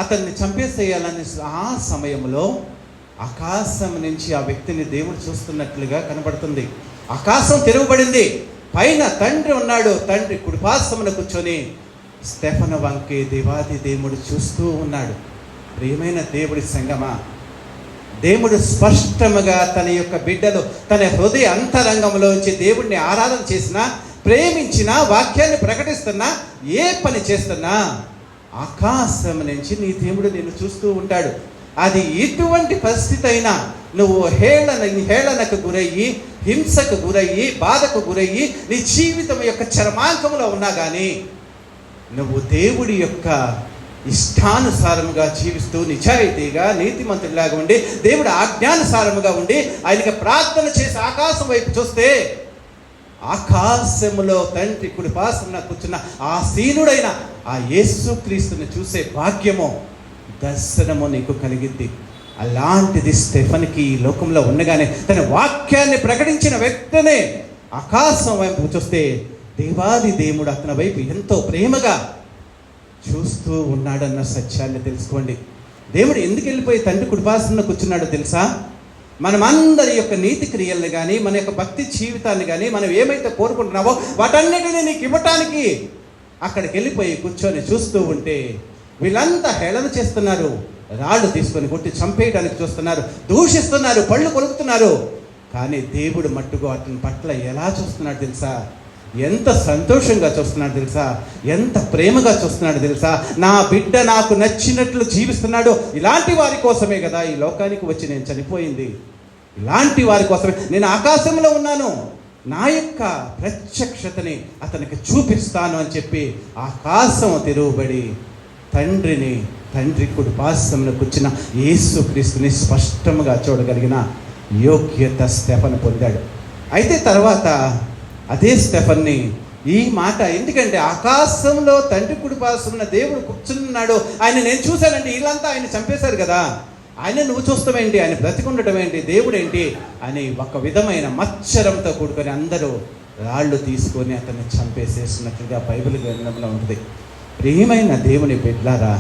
[SPEAKER 1] అతన్ని చంపేసేయాలని ఆ సమయంలో ఆకాశం నుంచి ఆ వ్యక్తిని దేవుడు చూస్తున్నట్లుగా కనబడుతుంది. ఆకాశం తెరవబడింది, పైన తండ్రి ఉన్నాడు. తండ్రి కుడిపార్శ్వమున కూర్చొని స్టెఫను వంకే దేవాది దేవుడు చూస్తూ ఉన్నాడు. ప్రియమైన దేవుడి సంగమా, దేవుడు స్పష్టముగా తన యొక్క బిడ్డలు తన హృదయ అంతరంగంలోంచి దేవుడిని ఆరాధన చేసినా, ప్రేమించినా, వాక్యాన్ని ప్రకటిస్తున్నా, ఏ పని చేస్తున్నా ఆకాశం నుంచి నీ దేవుడు నిన్ను చూస్తూ ఉంటాడు. అది ఎటువంటి పరిస్థితి అయినా నువ్వు హేళనకు గురయ్యి, హింసకు గురయ్యి, బాధకు గురయ్యి నీ జీవితం యొక్క చరమాంకంలో ఉన్నా కానీ నువ్వు దేవుడి యొక్క ఇష్టానుసారముగా జీవిస్తూ నిజాయితీగా నీతిమంతుడిలాగా ఉండి దేవుడు ఆజ్ఞానుసారముగా ఉండి ఆయనకి ప్రార్థన చేసి ఆకాశం వైపు చూస్తే ఆకాశములో తండ్రి కుడిపార్శ్వమున కూర్చున్న ఆ సీనుడైన ఆ యేసుక్రీస్తుని చూసే భాగ్యము, దర్శనము నీకు కలిగింది. అలాంటిది స్టెఫన్కి ఈ లోకంలో ఉండగానే తన వాక్యాన్ని ప్రకటించిన వ్యక్తినే ఆకాశం వైపు చూస్తే దేవాది దేవుడు అతని వైపు ఎంతో ప్రేమగా చూస్తూ ఉన్నాడన్న సత్యాన్ని తెలుసుకోండి. దేవుడు ఎందుకు వెళ్ళిపోయి తండ్రి కుడిపార్శ్వమున కూర్చున్నాడో తెలుసా? మనమందరి యొక్క నీతి క్రియలను కానీ, మన యొక్క భక్తి జీవితాన్ని కానీ, మనం ఏమైతే కోరుకుంటున్నావో వాటన్నిటినీ నీకు ఇవ్వటానికి అక్కడికి వెళ్ళిపోయి కూర్చొని చూస్తూ ఉంటే వీళ్ళంతా హేళన చేస్తున్నారు, రాళ్ళు తీసుకొని కొట్టి చంపేయడానికి చూస్తున్నారు, దూషిస్తున్నారు, పళ్ళు కొరుకుతున్నారు. కానీ దేవుడు మట్టుకు అతని పట్ల ఎలా చూస్తున్నాడు తెలుసా? ఎంత సంతోషంగా చూస్తున్నాడు తెలుసా? ఎంత ప్రేమగా చూస్తున్నాడు తెలుసా? నా బిడ్డ నాకు నచ్చినట్లు జీవిస్తున్నాడు. ఇలాంటి వారి కోసమే కదా ఈ లోకానికి వచ్చి నేను చనిపోయింది. ఇలాంటి వారి కోసమే నేను ఆకాశంలో ఉన్నాను. నా యొక్క ప్రత్యక్షతని అతనికి చూపిస్తాను అని చెప్పి ఆకాశం తెరువబడి తండ్రి కుడిపార్శ్వమున కూర్చున్న యేసుక్రీస్తుని స్పష్టంగా చూడగలిగిన యోగ్యత స్టెఫను పొందాడు. అయితే తర్వాత అదే స్టెఫన్ని ఈ మాట, ఎందుకంటే ఆకాశంలో తండ్రి కుడిపార్శ్వమున దేవుడు కూర్చున్నాడు, ఆయన నేను చూశానండి, వీళ్ళంతా ఆయన చంపేశారు కదా, ఆయన నువ్వు చూస్తామేంటి, ఆయన బ్రతికుండటం ఏంటి, దేవుడు ఏంటి అని ఒక విధమైన మత్సరంతో కూడుకొని అందరూ రాళ్ళు తీసుకొని అతన్ని చంపేసేసినట్లుగా బైబిల్ గ్రంథంలో ఉంటుంది. ప్రియమైన దేవుని బిడ్డలారా,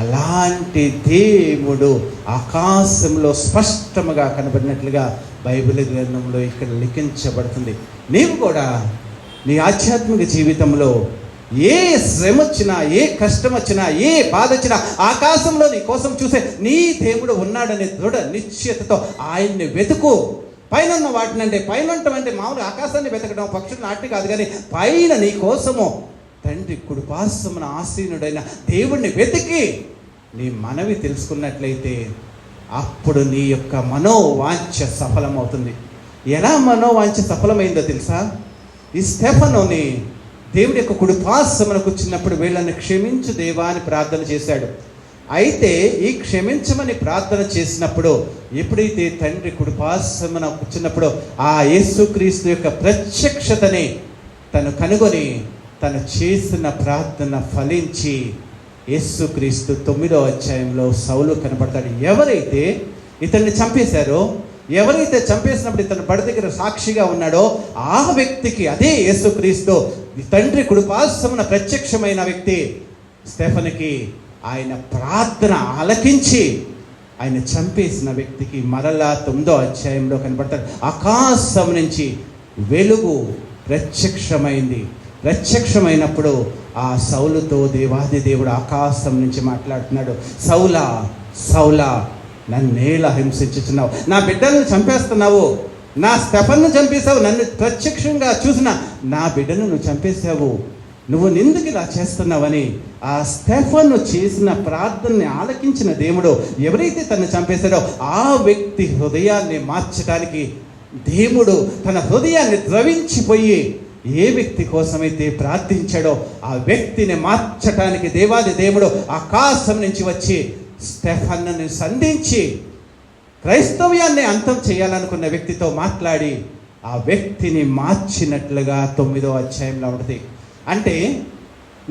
[SPEAKER 1] అలాంటి దేవుడు ఆకాశంలో స్పష్టముగా కనబడినట్లుగా బైబిల్ గ్రంథంలో ఇక్కడ లిఖించబడుతుంది. నీవు కూడా నీ ఆధ్యాత్మిక జీవితంలో ఏ శ్రమ వచ్చినా, ఏ కష్టం వచ్చినా, ఏ బాధ వచ్చినా ఆకాశంలో నీ కోసం చూసే నీ దేవుడు ఉన్నాడనే దృఢ నిశ్చయతతో ఆయన్ని వెతుకు. పైన ఉన్న వాటిని, అంటే పైన అంటే మామూలు ఆకాశాన్ని వెతకడం, పక్షులు నాటి కాదు, కానీ పైన నీ కోసము తండ్రి కుడిపార్శ్వమున ఆసీనుడైన దేవుణ్ణి వెతికి నీ మనవి తెలుసుకున్నట్లయితే అప్పుడు నీ యొక్క మనోవాంఛ సఫలమవుతుంది. ఎలా మనోవాంఛ సఫలమైందో తెలుసా? ఈ స్టెఫనుని దేవుడి యొక్క కుడిపార్శ్వమున కూర్చున్నప్పుడు వీళ్ళని క్షమించు దేవా అని ప్రార్థన చేశాడు. అయితే ఈ క్షమించమని ప్రార్థన చేసినప్పుడు, ఎప్పుడైతే తండ్రి కుడిపార్శ్వమున కూర్చున్నప్పుడు ఆ యేసుక్రీస్తు యొక్క ప్రత్యక్షతని తను కనుగొని తను చేసిన ప్రార్థన ఫలించి యేసుక్రీస్తు 9వ అధ్యాయంలో సౌలు కనబడతాడు. ఎవరైతే ఇతన్ని చంపేశారో, ఎవరైతే చంపేసినప్పుడు ఇతను బడి దగ్గర సాక్షిగా ఉన్నాడో ఆ వ్యక్తికి, అదే యేసుక్రీస్తు తండ్రి కుడిపార్శ్వమున ప్రత్యక్షమైన వ్యక్తి స్టెఫనుకి ఆయన ప్రార్థన ఆలకించి ఆయన చంపేసిన వ్యక్తికి మరలా 9వ అధ్యాయంలో కనబడతాడు. ఆకాశం నుంచి వెలుగు ప్రత్యక్షమైంది. ప్రత్యక్షమైనప్పుడు ఆ సౌలుతో దేవాది దేవుడు ఆకాశం నుంచి మాట్లాడుతున్నాడు. సౌలా సౌలా, నన్నేలా హింసించుచున్నావు, నా బిడ్డలను చంపేస్తున్నావు, నా స్టెఫన్ను చంపేశావు, నన్ను ప్రత్యక్షంగా చూసిన నా బిడ్డను నువ్వు చంపేశావు, నువ్వు ఎందుకు ఇలా చేస్తున్నావని ఆ స్టెఫను చేసిన ప్రార్థనని ఆలకించిన దేవుడు, ఎవరైతే తను చంపేశాడో ఆ వ్యక్తి హృదయాన్ని మార్చడానికి దేవుడు తన హృదయాన్ని ద్రవించిపోయి ఏ వ్యక్తి కోసమైతే ప్రార్థించాడో ఆ వ్యక్తిని మార్చటానికి దేవాది దేవుడు ఆకాశం నుంచి వచ్చి స్టెఫన్ను సంధించి క్రైస్తవ్యాన్ని అంతం చేయాలనుకున్న వ్యక్తితో మాట్లాడి ఆ వ్యక్తిని మార్చినట్లుగా 9వ అధ్యాయంలో ఉంటుంది. అంటే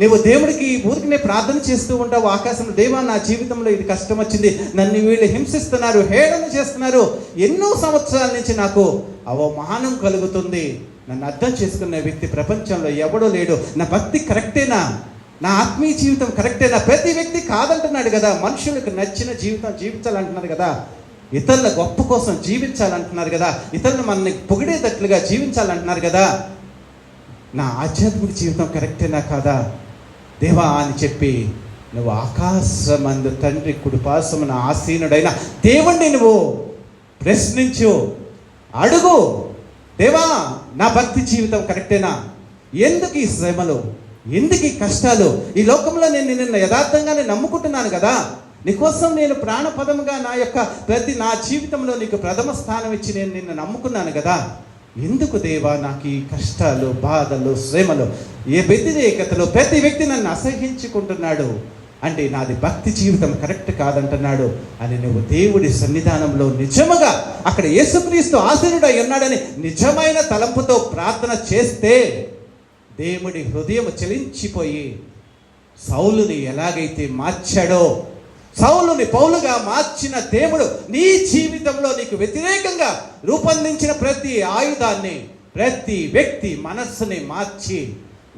[SPEAKER 1] నువ్వు దేవుడికి ఊరికనే ప్రార్థన చేస్తూ ఉంటావు ఆకాశంలో, దేవా నా జీవితంలో ఇది కష్టం వచ్చింది, నన్ను వీళ్ళు హింసిస్తున్నారు, హేళన చేస్తున్నారు, ఎన్నో సంవత్సరాల నుంచి నాకు అవమానం కలుగుతుంది, నన్ను అర్థం చేసుకునే వ్యక్తి ప్రపంచంలో ఎవడో లేడు, నా భక్తి కరెక్టేనా, నా ఆత్మీయ జీవితం కరెక్టేనా? ప్రతి వ్యక్తి కాదంటున్నాడు కదా, మనుషులకు నచ్చిన జీవితం జీవించాలంటున్నారు కదా, ఇతరుల గొప్ప కోసం జీవించాలంటున్నారు కదా, ఇతరులు మనల్ని పొగిడేటట్లుగా జీవించాలంటున్నారు కదా, నా ఆధ్యాత్మిక జీవితం కరెక్టేనా కాదా దేవా అని చెప్పి నువ్వు ఆకాశమందు తండ్రి కుడిపార్శ్వమున ఆసీనుడైన దేవుణ్ణి నువ్వు ప్రశ్నించు, అడుగు, దేవా నా భక్తి జీవితం కరెక్టేనా, ఎందుకు ఈ శ్రమలు, ఎందుకు ఈ కష్టాలు, ఈ లోకంలో నేను నిన్ను యథార్థంగానే నమ్ముకుంటున్నాను కదా, నీకోసం నేను ప్రాణపదముగా నా జీవితంలో నీకు ప్రథమ స్థానం ఇచ్చి నేను నిన్ను నమ్ముకున్నాను కదా, ఎందుకు దేవా నాకు ఈ కష్టాలు, బాధలు, శ్రమలు, ఏ వ్యతిరేకతలు, ప్రతి వ్యక్తి నన్ను అసహించుకుంటున్నాడు అంటే నాది భక్తి జీవితం కరెక్ట్ కాదంటున్నాడు అని నువ్వు దేవుడి సన్నిధానంలో నిజముగా అక్కడ యేసుక్రీస్తు ఆసీనుడై ఉన్నాడని నిజమైన తలంపుతో ప్రార్థన చేస్తే దేవుడి హృదయం చలించిపోయి సౌలుని ఎలాగైతే మార్చాడో, సౌలుని పౌలుగా మార్చిన దేవుడు నీ జీవితంలో నీకు వ్యతిరేకంగా రూపొందించిన ప్రతి ఆయుధాన్ని, ప్రతి వ్యక్తి మనస్సుని మార్చి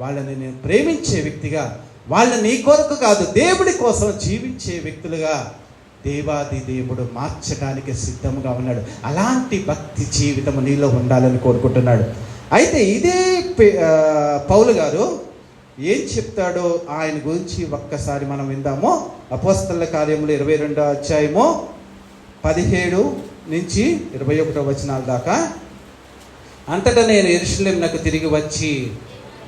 [SPEAKER 1] వాళ్ళని నేను ప్రేమించే వ్యక్తిగా, వాళ్ళని నీ కొరకు కాదు దేవుడి కోసం జీవించే వ్యక్తులుగా దేవాది దేవుడు మార్చడానికి సిద్ధంగా ఉన్నాడు. అలాంటి భక్తి జీవితం నీలో ఉండాలని కోరుకుంటున్నాడు. అయితే ఇదే పౌలు గారు ఏం చెప్తాడో ఆయన గురించి ఒక్కసారి మనం విందాము. అపోస్తలుల కార్యములు 22వ అధ్యాయము 17 నుంచి 21వ వచనాల దాకా. అంతటా నేను యెరూషలేమునకు తిరిగి వచ్చి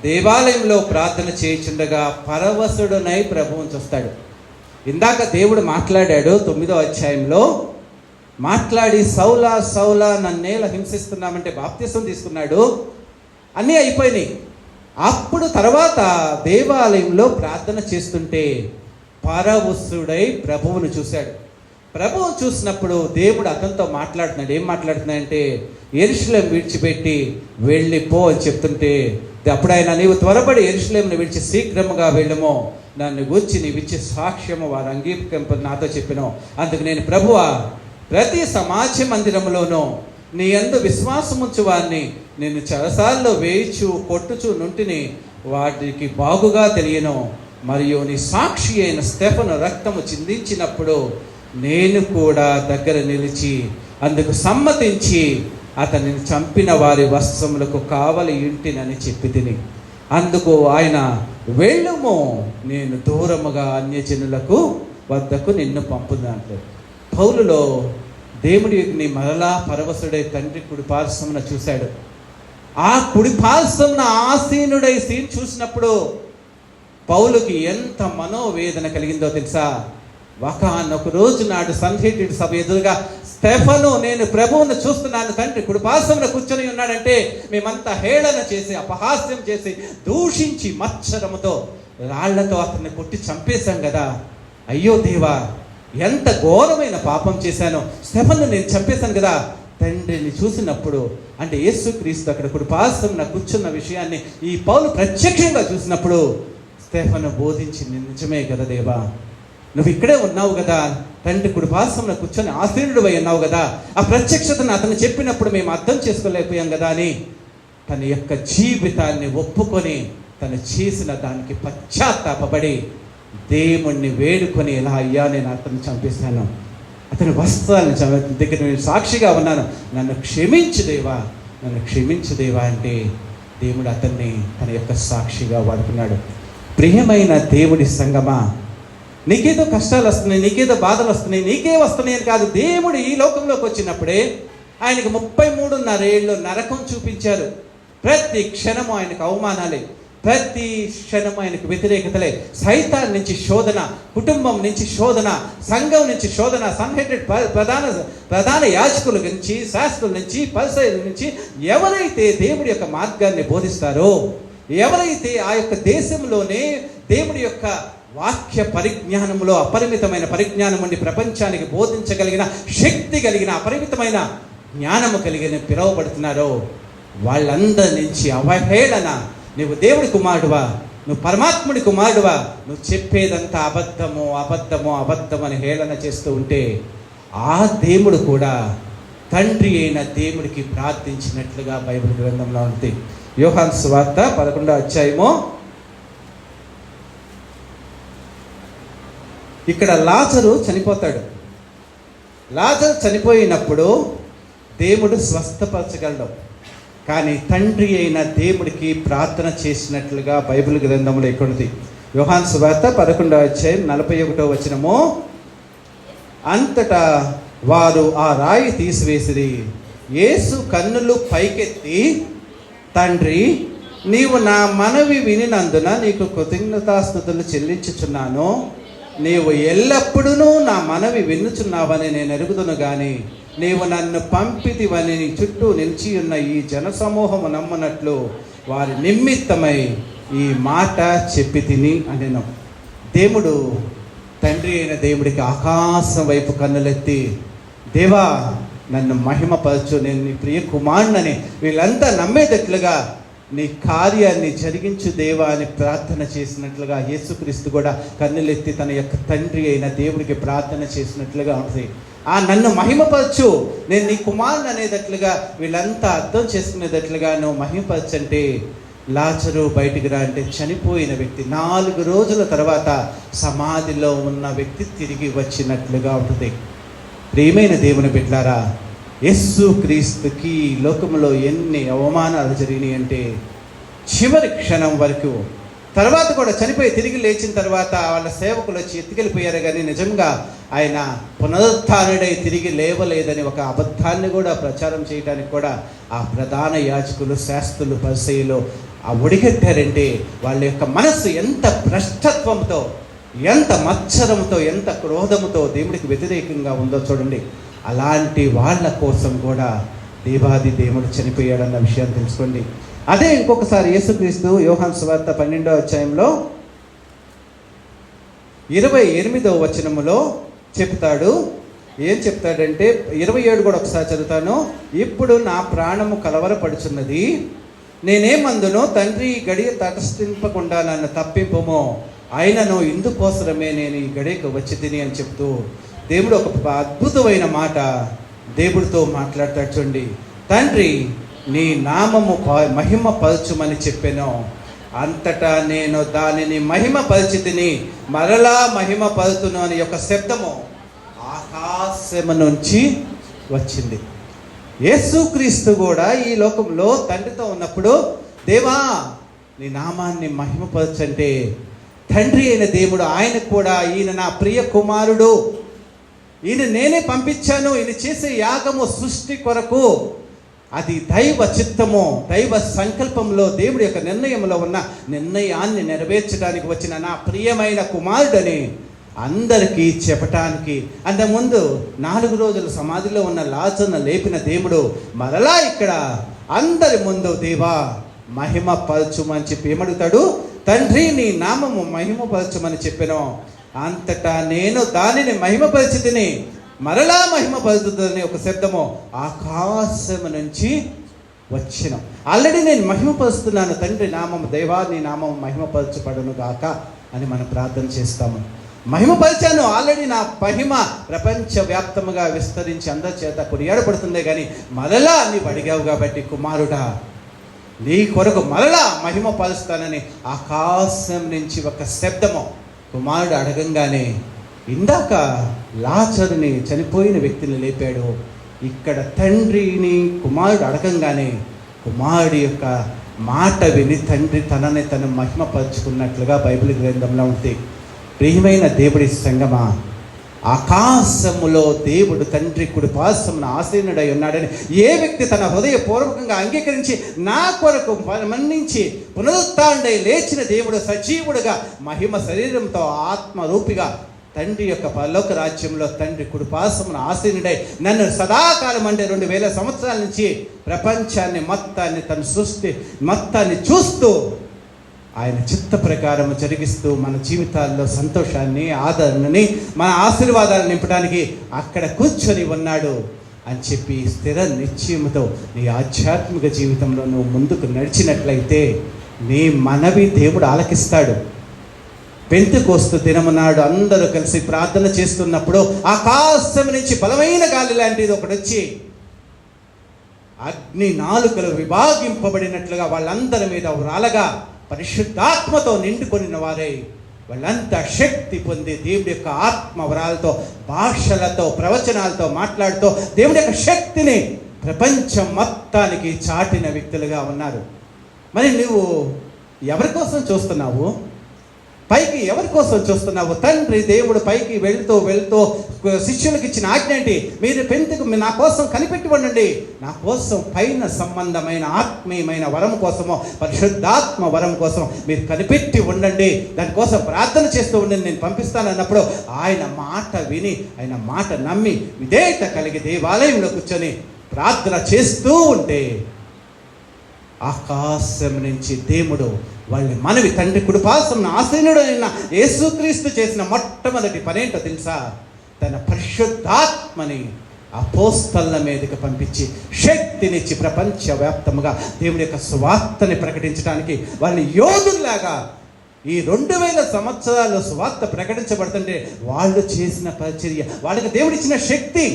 [SPEAKER 1] దేవాలయంలో ప్రార్థన చేయుచుండగా పరవశుడునై ప్రభువును చూస్తాడు. ఇందాక దేవుడు మాట్లాడాడు 9వ అధ్యాయంలో, మాట్లాడి సౌలా సౌలా నన్నేలా హింసిస్తున్నామంటే బాప్తిసం తీసుకున్నాడు, అన్నీ అయిపోయినాయి. అప్పుడు తర్వాత దేవాలయంలో ప్రార్థన చేస్తుంటే పరవశుడై ప్రభువును చూశాడు. ప్రభువును చూసినప్పుడు దేవుడు అతనితో మాట్లాడుతున్నాడు. ఏం మాట్లాడుతున్నాడంటే, యెరూషలేము విడిచిపెట్టి వెళ్ళిపో అని చెప్తుంటే అప్పుడు ఆయన, నీవు త్వరపడి యెరూషలేమును విడిచి శీఘ్రముగా వెళ్ళము, నన్ను గూర్చి నీవిచ్చే సాక్ష్యము వారు అంగీకరింప నాతో చెప్పిన. అందుకు నేను, ప్రభువా, ప్రతి సమాజ మందిరంలోనూ నీ యందు విశ్వాసముంచు వారిని నేను చెరసాల్లో వేయిచు కొట్టుచు నుంటిని వాటికి బాగుగా తెలియను, మరియు నీ సాక్షి అయిన స్టెఫను రక్తము చిందించినప్పుడు నేను కూడా దగ్గర నిలిచి అందుకు సమ్మతించి అతనిని చంపిన వారి వస్త్రములకు కావలి ఇంటినని చెప్పి తిని. అందుకు ఆయన, వెళ్ళుము, నేను దూరముగా అన్యజనులకు వద్దకు నిన్ను పంపుదాంటే పౌలులో దేవుడిని మరలా పరవశుడై తండ్రి కుడిపార్శ్వమున చూశాడు. ఆ కుడిపార్శ్వమున ఆసీనుడై సీన్ చూసినప్పుడు పౌలుకి ఎంత మనోవేదన కలిగిందో తెలుసా? ఒక రోజు నాడు సంహేటుడి సభ ఎదురుగా స్టెఫను, నేను ప్రభువును చూస్తున్నాను, తండ్రి కుడిపార్శ్వమున కూర్చొని ఉన్నాడంటే మేమంతా హేళన చేసి, అపహాస్యం చేసి, దూషించి, మత్సరముతో రాళ్లతో అతన్ని కొట్టి చంపేశాం కదా, అయ్యో దేవా, ఎంత ఘోరమైన పాపం చేశాను, స్టెఫన్ను నేను చంపేశాను కదా. తండ్రిని చూసినప్పుడు, అంటే యేసుక్రీస్తు అక్కడ కుడిపార్శ్వమున కూర్చున్న విషయాన్ని ఈ పౌలు ప్రత్యక్షంగా చూసినప్పుడు స్టెఫను బోధించింది, నిజమే కదా దేవా, నువ్వు ఇక్కడే ఉన్నావు కదా, తండ్రి కుడిపార్శ్వమున కూర్చొని ఆశీనుడు అయి ఉన్నావు కదా, ఆ ప్రత్యక్షతను అతను చెప్పినప్పుడు మేము అర్థం చేసుకోలేకపోయాం కదా అని తన యొక్క జీవితాన్ని ఒప్పుకొని తను చేసిన దానికి పశ్చాత్తాపడి దేవుణ్ణి వేడుకొని, ఇలా అయ్యా నేను అతన్ని చంపేశాను, అతని వస్త్రాలను దగ్గర నేను సాక్షిగా ఉన్నాను, నన్ను క్షమించు దేవా, నన్ను క్షమించు దేవా అంటే దేవుడు అతన్ని తన యొక్క సాక్షిగా వాడుకున్నాడు. ప్రియమైన దేవుడి సంగమా, నీకేదో కష్టాలు వస్తున్నాయి, నీకేదో బాధలు వస్తున్నాయి, నీకే వస్తున్నాయి అని కాదు. దేవుడు ఈ లోకంలోకి వచ్చినప్పుడే ఆయనకు 33.5 ఏళ్ళు నరకం చూపించారు. ప్రతి క్షణము ఆయనకు అవమానాలే, ప్రతి క్షణం ఆయనకు వ్యతిరేకతలే, సైతాన్ నుంచి శోధన, కుటుంబం నుంచి శోధన, సంఘం నుంచి శోధన, సన్హెడెడ్ ప్రధాన యాజకుల నుంచి, శాస్త్రుల నుంచి, పరిసయ్యుల నుంచి, ఎవరైతే దేవుడి యొక్క మార్గాన్ని బోధిస్తారో, ఎవరైతే ఆ యొక్క దేశంలోనే దేవుడి యొక్క వాక్య పరిజ్ఞానంలో అపరిమితమైన పరిజ్ఞానం ఉండి ప్రపంచానికి బోధించగలిగిన శక్తి కలిగిన అపరిమితమైన జ్ఞానము కలిగిన పిలువబడుతున్నారో వాళ్ళందరి నుంచి అవహేళన, నువ్వు దేవుడి కుమారుడువా, నువ్వు పరమాత్ముడి కుమారుడువా, నువ్వు చెప్పేదంతా అబద్ధము అబద్ధము అబద్ధం అని హేళన చేస్తూ ఉంటే ఆ దేవుడు కూడా తండ్రి అయిన దేవుడికి ప్రార్థించినట్లుగా బైబిల్ గ్రంథంలో ఉంది. యోహాను సువార్త 11వ అధ్యాయము. ఇక్కడ లాజరు చనిపోతాడు. లాజరు చనిపోయినప్పుడు దేవుడు స్వస్థపరచగలడు, కానీ తండ్రి అయిన దేవుడికి ప్రార్థన చేసినట్లుగా బైబిల్ గ్రంథంలో ఎక్కడుంది. యోహాను సువార్త 11వ అధ్యాయం 41వ వచనము. అంతటా వారు ఆ రాయి తీసివేసిరి. యేసు కన్నులు పైకెత్తి, తండ్రి, నీవు నా మనవి వినినందున నీకు కృతజ్ఞతాస్తుతులు చెల్లించుచున్నాను. నీవు ఎల్లప్పుడూ నా మనవి విన్నుచున్నావని నేను ఎరుగుదును గాని నీవు నన్ను పంపితివని నీ చుట్టూ నిలిచి ఉన్న ఈ జనసమూహము నమ్మనట్లు వారి నిమిత్తమై ఈ మాట చెప్పి తిని అనెను. దేవుడు తండ్రి అయిన దేవుడికి ఆకాశం వైపు కన్నులెత్తి, దేవా నన్ను మహిమపరచు, నేను నీ ప్రియ కుమారుడని వీళ్ళంతా నమ్మేటట్లుగా నీ కార్యాన్ని జరిగించు దేవా అని ప్రార్థన చేసినట్లుగా యేసుక్రీస్తు కూడా కన్నులెత్తి తన యొక్క తండ్రి అయిన దేవుడికి ప్రార్థన చేసినట్లుగా ఉంటుంది. ఆ నన్ను మహిమపరచు, నేను నీ కుమారుని అనేటట్లుగా వీళ్ళంతా అర్థం చేసుకునేటట్లుగా నువ్వు మహిమపరచంటే లాజరు బయటికి రా అంటే చనిపోయిన వ్యక్తి 4 రోజుల తర్వాత సమాధిలో ఉన్న వ్యక్తి తిరిగి వచ్చినట్లుగా ఉంటుంది. ప్రియమైన దేవుని బిడ్డలారా, యేసు క్రీస్తుకి లోకంలో ఎన్ని అవమానాలు జరిగినాయి అంటే చివరి క్షణం వరకు, తర్వాత కూడా చనిపోయి తిరిగి లేచిన తర్వాత వాళ్ళ సేవకులు వచ్చి ఎత్తుకెళ్ళిపోయారు, కానీ నిజంగా ఆయన పునరుత్థానుడై తిరిగి లేవలేదని ఒక అబద్ధాన్ని కూడా ప్రచారం చేయడానికి కూడా ఆ ప్రధాన యాజకులు, శాస్త్రులు, పరిసయ్యులు ఆ ఒడిగట్టారంటే వాళ్ళ యొక్క మనస్సు ఎంత భ్రష్టత్వంతో, ఎంత మత్సరంతో, ఎంత క్రోధముతో దేవుడికి వ్యతిరేకంగా ఉందో చూడండి. అలాంటి వాళ్ళ కోసం కూడా దేవాది దేవుడు చనిపోయాడన్న విషయాన్ని తెలుసుకోండి. అదే ఇంకొకసారి యేసుక్రీస్తు యోహాను సువార్త 12వ అధ్యాయంలో 28వ వచనములో చెప్తాడు. ఏం చెప్తాడంటే 27 కూడా ఒకసారి చదువుతాను. ఇప్పుడు నా ప్రాణము కలవరపడుచున్నది, నేనేమందునో తండ్రి ఈ గడియ తటస్థింపకుండా నన్ను తప్పింపమో, ఆయనను ఇందుకోసరమే నేను ఈ గడియకు వచ్చి తిని అని చెప్తూ దేవుడు ఒక అద్భుతమైన మాట దేవుడితో మాట్లాడతాడు చూడండి. తండ్రి నీ నామము మహిమ పరచుమని చెప్పాను, అంతటా నేను దానిని మహిమ పరిచితిని, మరలా మహిమ పరుతును అని యొక్క శబ్దము ఆకాశము నుంచి వచ్చింది. యేసుక్రీస్తు కూడా ఈ లోకంలో తండ్రితో ఉన్నప్పుడు, దేవా నీ నామాన్ని మహిమపరచంటే తండ్రి అయిన దేవుడు ఆయన కూడా ఈయన నా ప్రియ కుమారుడు, ఈయన నేనే పంపించాను, ఈయన చేసే యాగము సృష్టి కొరకు, అది దైవ చిత్తము, దైవ సంకల్పంలో దేవుడి యొక్క నిర్ణయంలో ఉన్న నిర్ణయాన్ని నెరవేర్చడానికి వచ్చిన నా ప్రియమైన కుమారుడని అందరికీ చెప్పటానికి, అంతకుముందు 4 రోజులు సమాధిలో ఉన్న లాజరును లేపిన దేవుడు మరలా ఇక్కడ అందరి ముందు దేవా మహిమ పరచుమని చెప్పి ఏమడుగుతాడు? తండ్రి నీ నామము మహిమ పరచుమని చెప్పాను. అంతటా నేను దానిని మహిమపరిచితిని, మరలా మహిమపరుచుదని ఒక శబ్దము ఆకాశము నుంచి వచ్చిన. ఆల్రెడీ నేను మహిమపరుస్తున్నాను, తండ్రి నామము, దేవా నీ నామము మహిమపరచబడును గాక అని మనం ప్రార్థన చేస్తాము. మహిమపరిచాను, ఆల్రెడీ నా మహిమ ప్రపంచవ్యాప్తముగా విస్తరించి అందరి చేత కొనియాడబడుతుందే కానీ మరలా నీవు అడిగావు కాబట్టి కుమారుడా నీ కొరకు మరలా మహిమ పరుస్తానని ఆకాశం నుంచి ఒక శబ్దము కుమారుడు అడగంగానే, ఇందాక లాజరుని చనిపోయిన వ్యక్తిని లేపాడు, ఇక్కడ తండ్రిని కుమారుడు అడగంగానే కుమారుడి యొక్క మాట విని తండ్రి తనని తను మహిమపరుచుకున్నట్లుగా బైబిల్ గ్రంథంలో ఉంది. ప్రియమైన దేవుడి సంగమా, ఆకాశములో దేవుడు తండ్రి కుడిపార్శ్వమున ఆసీనుడై ఉన్నాడని ఏ వ్యక్తి తన హృదయపూర్వకంగా అంగీకరించి నా కొరకు మన్నించి పునరుత్థానుడై లేచిన దేవుడు సజీవుడుగా మహిమ శరీరంతో ఆత్మరూపిగా తండ్రి యొక్క పరలోక రాజ్యంలో తండ్రి కుడిపార్శ్వమున ఆసీనుడై నన్ను సదాకాలం అంటే 2000 సంవత్సరాల నుంచి ప్రపంచాన్ని మొత్తాన్ని తన సృష్టి మొత్తాన్ని చూస్తూ ఆయన చిత్త ప్రకారం జరిగిస్తూ మన జీవితాల్లో సంతోషాన్ని, ఆదరణని, మన ఆశీర్వాదాలను నింపడానికి అక్కడ కూర్చొని ఉన్నాడు అని చెప్పి స్థిర నిశ్చయముతో నీ ఆధ్యాత్మిక జీవితంలో నువ్వు ముందుకు నడిచినట్లయితే నీ మనవి దేవుడు ఆలకిస్తాడు. పెంతెకోస్తు దినమునాడు అందరూ కలిసి ప్రార్థన చేస్తున్నప్పుడు ఆకాశం నుంచి బలమైన గాలి లాంటిది ఒకటి వచ్చి అగ్ని నాలుకలు విభాగింపబడినట్లుగా వాళ్ళందరి మీద రాలగా పరిశుద్ధాత్మతో నిండుకొనిన వారై వాళ్ళంతా శక్తి పొంది దేవుడి యొక్క ఆత్మవరాలతో, భాషలతో, ప్రవచనాలతో మాట్లాడుతూ దేవుడి యొక్క శక్తిని ప్రపంచం మొత్తానికి చాటిన వ్యక్తులుగా ఉన్నారు. మరి నువ్వు ఎవరి కోసం చూస్తున్నావు? పైకి ఎవరి కోసం చూస్తున్నావు? తండ్రి దేవుడు పైకి వెళ్తూ శిష్యులకు ఇచ్చిన ఆజ్ఞ ఏంటి? మీరు పెంతకు నా కోసం కనిపెట్టి ఉండండి, నా కోసం పైన సంబంధమైన ఆత్మీయమైన వరం కోసమో పరిశుద్ధాత్మ వరం కోసం మీరు కనిపెట్టి ఉండండి, దానికోసం ప్రార్థన చేస్తూ ఉండండి, నేను పంపిస్తానన్నప్పుడు ఆయన మాట విని ఆయన మాట నమ్మి విధేయత కలిగి దేవాలయంలో కూర్చొని ప్రార్థన చేస్తూ ఉంటే ఆకాశం నుంచి దేవుడు వాళ్ళ మనవి తండ్రి కుడిపార్శ్వమున ఆసీనుడైన యేసుక్రీస్తు చేసిన మొట్టమొదటి పనేంటో తెలుసా? తన పరిశుద్ధాత్మని అపోస్తలుల మీదకి పంపించి శక్తినిచ్చి ప్రపంచవ్యాప్తముగా దేవుడి యొక్క సువార్తని ప్రకటించడానికి వాళ్ళని యోధుల్లాగా ఈ 2000 సంవత్సరాలు సువార్త ప్రకటించబడుతుంటే వాళ్ళు చేసిన పరిచర్య, వాళ్ళకి దేవుడిచ్చిన శక్తి,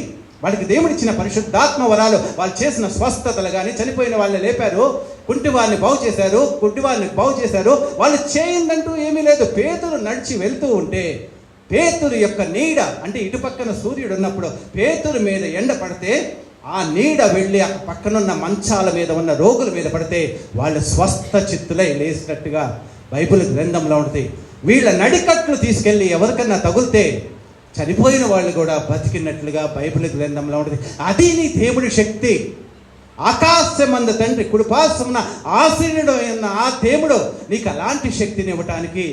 [SPEAKER 1] వాళ్ళకి దేవుడిచ్చిన పరిశుద్ధాత్మ వరాలు, వాళ్ళు చేసిన స్వస్థతలు కానీ, చనిపోయిన వాళ్ళని లేపారు, కుంటి వారిని బాగు చేశారు, గుడ్డి వారిని బాగు చేశారు, వాళ్ళు చేయిందంటూ ఏమీ లేదు. పేతురు నడిచి వెళ్తూ ఉంటే పేతురు యొక్క నీడ అంటే ఇటుపక్కన సూర్యుడు ఉన్నప్పుడు పేతురు మీద ఎండ పడితే ఆ నీడ వెళ్ళి ఆ పక్కనున్న మంచాల మీద ఉన్న రోగుల మీద పడితే వాళ్ళు స్వస్థ చిత్తులై లేసినట్టుగా బైబిల్ గ్రంథంలో ఉంటుంది. వీళ్ళ నడికట్లు తీసుకెళ్ళి ఎవరికన్నా తగులితే చనిపోయిన వాళ్ళు కూడా బతికినట్లుగా బైబిల్ గ్రంథంలో ఉంటుంది. అది నీ దేవుడి శక్తి. ఆకాశమందు తండ్రి కుడిపార్శ్వమున ఆసీనుడైన ఆ దేవుడు నీకు అలాంటి శక్తిని ఇవ్వటానికి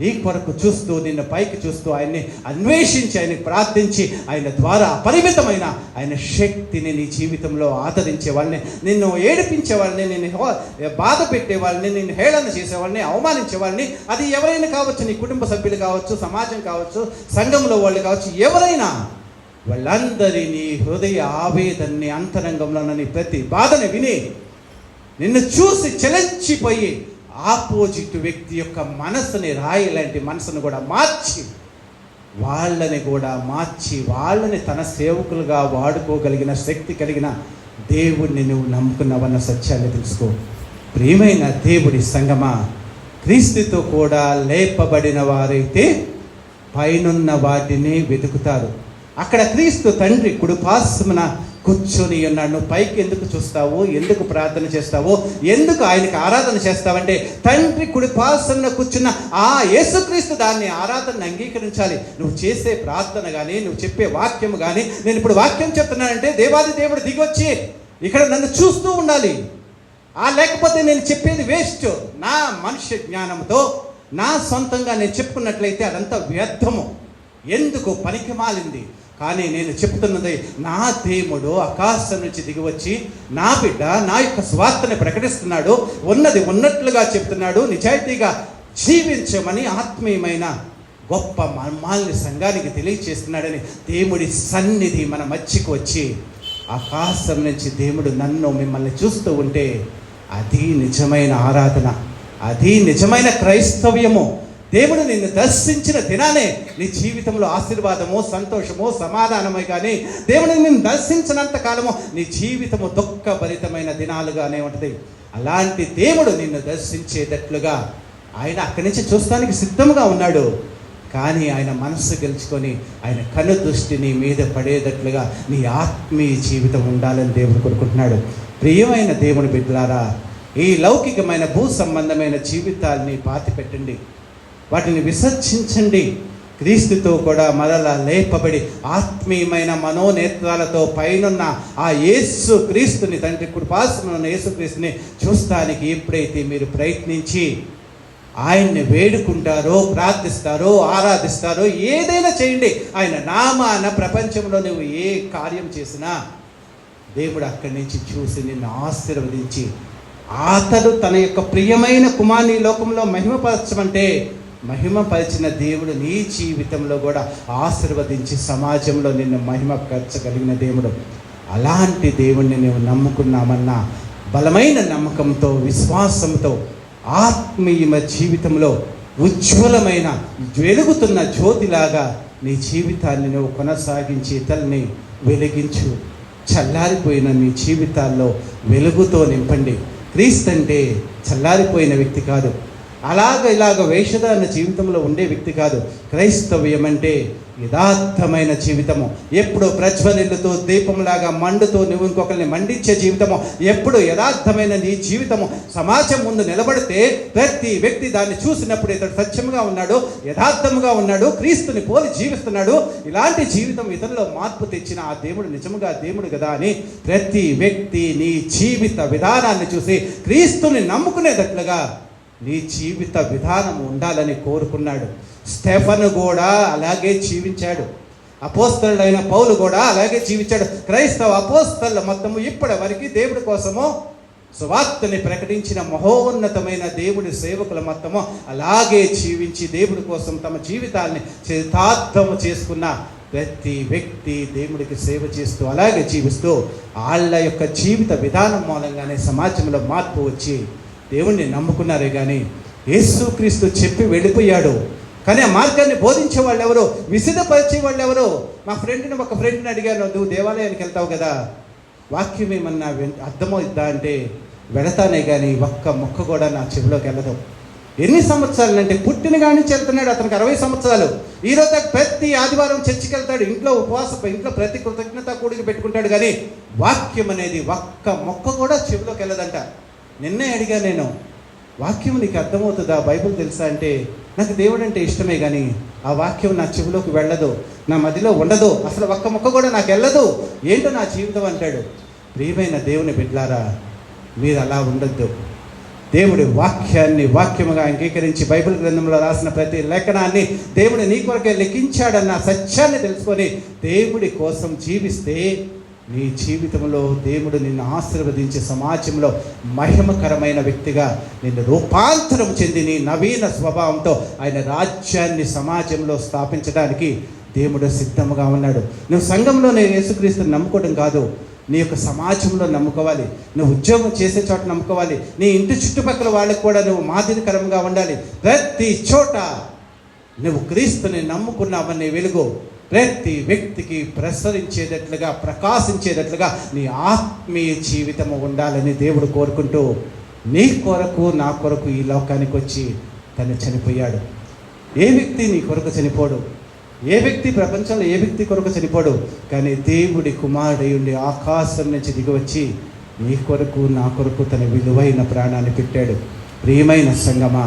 [SPEAKER 1] నీ కొరకు చూస్తూ, నిన్ను పైకి చూస్తూ, ఆయన్ని అన్వేషించి, ఆయనకి ప్రార్థించి, ఆయన ద్వారా అపరిమితమైన ఆయన శక్తిని నీ జీవితంలో ఆదరించే వాళ్ళని, నిన్ను ఏడిపించే వాళ్ళని, నిన్ను బాధ పెట్టే వాళ్ళని, నిన్ను హేళన చేసేవాళ్ళని, అవమానించే వాళ్ళని, అది ఎవరైనా కావచ్చు, నీ కుటుంబ సభ్యులు కావచ్చు, సమాజం కావచ్చు, సంఘంలో వాళ్ళు కావచ్చు, ఎవరైనా వాళ్ళందరి నీ హృదయ ఆవేదనని, అంతరంగంలోని ప్రతి బాధని విని నిన్ను చూసి చలించిపోయి ఆపోజిట్ వ్యక్తి యొక్క మనసుని, రాయి లాంటి మనసును కూడా మార్చి వాళ్ళని తన సేవకులుగా వాడుకోగలిగిన శక్తి కలిగిన దేవుడిని నువ్వు నమ్ముకున్నావన్న సత్యాన్ని తెలుసుకో. ప్రియమైన దేవుడి సంగమా, క్రీస్తుతో కూడా లేపబడిన వారైతే పైనున్న వాటిని వెతుకుతారు. అక్కడ క్రీస్తు తండ్రి కుడిపార్శ్వమున కూర్చొని ఉన్నాడు. నువ్వు పైకి ఎందుకు చూస్తావు? ఎందుకు ప్రార్థన చేస్తావు? ఎందుకు ఆయనకి ఆరాధన చేస్తావంటే తండ్రి కుడిపార్శ్వమున కూర్చున్న ఆ యేసుక్రీస్తు దాన్ని ఆరాధనని అంగీకరించాలి. నువ్వు చేసే ప్రార్థన కానీ, నువ్వు చెప్పే వాక్యం కానీ, నేను ఇప్పుడు వాక్యం చెప్తున్నానంటే దేవాది దేవుడు దిగొచ్చి ఇక్కడ నన్ను చూస్తూ ఉండాలి. లేకపోతే నేను చెప్పేది వేస్ట్. నా మనుష్య జ్ఞానంతో నా సొంతంగా నేను చెప్పుకున్నట్లయితే అదంతా వ్యర్థము, ఎందుకు పనికి మాలింది. కానీ నేను చెప్తున్నది నా దేవుడు ఆకాశం నుంచి దిగివచ్చి నా బిడ్డ నా యొక్క స్వార్థని ప్రకటిస్తున్నాడు, ఉన్నది ఉన్నట్లుగా చెప్తున్నాడు, నిజాయితీగా జీవించమని ఆత్మీయమైన గొప్ప మర్మాల్ని సంఘానికి తెలియచేస్తున్నాడని దేవుడి సన్నిధి మన మధ్యకు వచ్చి ఆకాశం నుంచి దేవుడు నన్ను మిమ్మల్ని చూస్తూ ఉంటే అది నిజమైన ఆరాధన, అది నిజమైన క్రైస్తవ్యము. దేవుడు నిన్ను దర్శించిన దినానే నీ జీవితంలో ఆశీర్వాదము, సంతోషము, సమాధానమే. కానీ దేవుడిని నిన్ను దర్శించినంత కాలము నీ జీవితము దుఃఖభరితమైన దినాలుగానే ఉంటుంది. అలాంటి దేవుడు నిన్ను దర్శించేటట్లుగా ఆయన అక్కడి నుంచి చూస్తానికి సిద్ధంగా ఉన్నాడు. కానీ ఆయన మనస్సు గెలుచుకొని ఆయన కను దృష్టి నీ మీద పడేటట్లుగా నీ ఆత్మీయ జీవితం ఉండాలని దేవుడు కోరుకుంటున్నాడు. ప్రియమైన దేవుని బిడ్డలారా, ఈ లౌకికమైన భూ సంబంధమైన జీవితాల్ని పాతిపెట్టండి, వాటిని విసర్జించండి. క్రీస్తుతో కూడా మరలా లేపబడి ఆత్మీయమైన మనోనేత్రాలతో పైనున్న ఆ యేసు క్రీస్తుని, తండ్రి కృపాసనమున్న యేసు క్రీస్తుని చూస్తానికి ఎప్పుడైతే మీరు ప్రయత్నించి ఆయన్ని వేడుకుంటారో, ప్రార్థిస్తారో, ఆరాధిస్తారో, ఏదైనా చేయండి, ఆయన నామాన ప్రపంచంలో నువ్వు ఏ కార్యం చేసినా దేవుడు అక్కడి నుంచి చూసి నిన్ను ఆశీర్వదించి అతడు తన యొక్క ప్రియమైన కుమారుని లోకంలో మహిమపరచమంటే మహిమపరిచిన దేవుడు నీ జీవితంలో కూడా ఆశీర్వదించి సమాజంలో నిన్ను మహిమపరచగలిగిన దేవుడు. అలాంటి దేవుణ్ణి నువ్వు నమ్ముకున్నామన్నా బలమైన నమ్మకంతో, విశ్వాసంతో ఆత్మీయ జీవితంలో ఉజ్వలమైన వెలుగుతున్న జ్యోతిలాగా నీ జీవితాన్ని నువ్వు కొనసాగించి ఇతరుల్ని వెలిగించు. చల్లారిపోయిన నీ జీవితాల్లో వెలుగుతో నింపండి. క్రీస్తు అంటే చల్లారిపోయిన వ్యక్తి కాదు, ఇలాగ వేషధారణ జీవితంలో ఉండే వ్యక్తి కాదు. క్రైస్తవ్యం అంటే యథార్థమైన జీవితము, ఎప్పుడు ప్రజ్వలిల్లుతూ దీపంలాగా మండుతూ నువ్వు ఇంకొకరిని మండించే జీవితము. ఎప్పుడు యథార్థమైన నీ జీవితము సమాజం ముందు నిలబడితే ప్రతి వ్యక్తి దాన్ని చూసినప్పుడు ఇతడు సత్యముగా ఉన్నాడు, యథార్థముగా ఉన్నాడు, క్రీస్తుని పోలి జీవిస్తున్నాడు, ఇలాంటి జీవితం ఇతరులో మార్పు తెచ్చిన ఆ దేవుడు నిజముగా దేవుడు కదా అని ప్రతి వ్యక్తి నీ జీవిత విధానాన్ని చూసి క్రీస్తుని నమ్ముకునేటట్లుగా నీ జీవిత విధానం ఉండాలని కోరుకున్నాడు. స్టెఫను కూడా అలాగే జీవించాడు. అపోస్తలుడైన పౌలు కూడా అలాగే జీవించాడు. క్రైస్తవ అపోస్తలు మొత్తము ఇప్పటి వరకు దేవుడి కోసము సువార్తని ప్రకటించిన మహోన్నతమైన దేవుడి సేవకుల మొత్తము అలాగే జీవించి దేవుడి కోసం తమ జీవితాన్ని చరితార్థము చేసుకున్న ప్రతి వ్యక్తి దేవుడికి సేవ చేస్తూ అలాగే జీవిస్తూ వాళ్ళ యొక్క జీవిత విధానం మూలంగానే సమాజంలో మార్పు వచ్చి దేవుణ్ణి నమ్ముకున్నారే. కానీ యేసుక్రీస్తు చెప్పి వెళ్ళిపోయాడు, కానీ ఆ మార్గాన్ని బోధించే వాళ్ళు ఎవరు, విసిదపరిచే వాళ్ళు ఎవరు? ఒక ఫ్రెండ్ని అడిగాను, నువ్వు దేవాలయానికి వెళ్తావు కదా, వాక్యం ఏమన్నా అర్థమవుద్దా అంటే వెళతానే కానీ ఒక్క మొక్క కూడా నా చెవిలోకి వెళ్ళదు. ఎన్ని సంవత్సరాలు అంటే పుట్టిన కాడి నుంచి వెళ్తున్నాడు. అతనికి 60 సంవత్సరాలు. ఈరోజు ప్రతి ఆదివారం చర్చికి వెళ్తాడు, ఇంట్లో ఇంట్లో ప్రతి కృతజ్ఞత కూడికి పెట్టుకుంటాడు, కానీ వాక్యం అనేది ఒక్క మొక్క కూడా చెవిలోకి వెళ్ళదంట. నిన్నే అడిగా నేను, వాక్యం నీకు అర్థమవుతుందా, బైబిల్ తెలుసా అంటే నాకు దేవుడు అంటే ఇష్టమే, కానీ ఆ వాక్యం నా చెవిలోకి వెళ్ళదు, నా మదిలో ఉండదు, అసలు ఒక్క మొక్క కూడా నాకు వెళ్ళదు, ఏంటో నా జీవితం అంటాడు. ప్రియమైన దేవుని బిడ్డలారా, మీరు అలా ఉండొద్దు. దేవుడి వాక్యాన్ని వాక్యముగా అంగీకరించి బైబిల్ గ్రంథంలో రాసిన ప్రతి లేఖనాన్ని దేవుడు నీ కొరకే లెక్కించాడన్న సత్యాన్ని తెలుసుకొని దేవుడి కోసం జీవిస్తే నీ జీవితంలో దేవుడు నిన్ను ఆశీర్వదించే సమాజంలో మహిమకరమైన వ్యక్తిగా నిన్ను రూపాంతరం చెంది నీ నవీన స్వభావంతో ఆయన రాజ్యాన్ని సమాజంలో స్థాపించడానికి దేవుడు సిద్ధంగా ఉన్నాడు. నువ్వు సంఘంలో నేను యేసుక్రీస్తుని నమ్ముకోవడం కాదు, నీ యొక్క సమాజంలో నమ్ముకోవాలి, నువ్వు ఉద్యోగం చేసే చోట నమ్ముకోవాలి, నీ ఇంటి చుట్టుపక్కల వాళ్ళకి కూడా నువ్వు మాదిరికరంగా ఉండాలి. ప్రతి చోట నువ్వు క్రీస్తుని నమ్ముకున్నావనే వెలుగు ప్రతి వ్యక్తికి ప్రసరించేటట్లుగా, ప్రకాశించేటట్లుగా నీ ఆత్మీయ జీవితము ఉండాలని దేవుడు కోరుకుంటూ నీ కొరకు నా కొరకు ఈ లోకానికి వచ్చి తను చనిపోయాడు. ఏ వ్యక్తి నీ కొరకు చనిపోడు, ఏ వ్యక్తి ప్రపంచంలో ఏ వ్యక్తి కొరకు చనిపోడు, కానీ దేవుడి కుమారుడై ఉండి ఆకాశం నుంచి దిగివచ్చి నీ కొరకు నా కొరకు తన విలువైన ప్రాణాన్ని పెట్టాడు. ప్రియమైన సంగమా,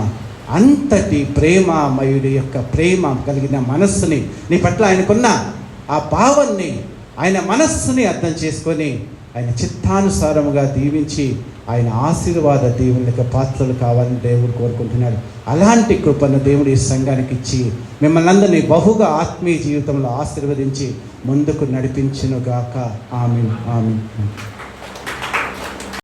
[SPEAKER 1] అంతటి ప్రేమమయుడి యొక్క ప్రేమ కలిగిన మనస్సుని, నీ పట్ల ఆయనకున్న ఆ భావాన్ని, ఆయన మనస్సుని అర్థం చేసుకొని ఆయన చిత్తానుసారముగా దీవించి ఆయన ఆశీర్వాద దేవునికి పాత్రలు కావాలని దేవుడు కోరుకుంటున్నాడు. అలాంటి కృపను దేవుడు ఈ సంఘానికి ఇచ్చి మిమ్మల్ని అందరినీ బహుగా ఆత్మీయ జీవితంలో ఆశీర్వదించి ముందుకు నడిపించునుగాక. ఆమేన్, ఆమేన్.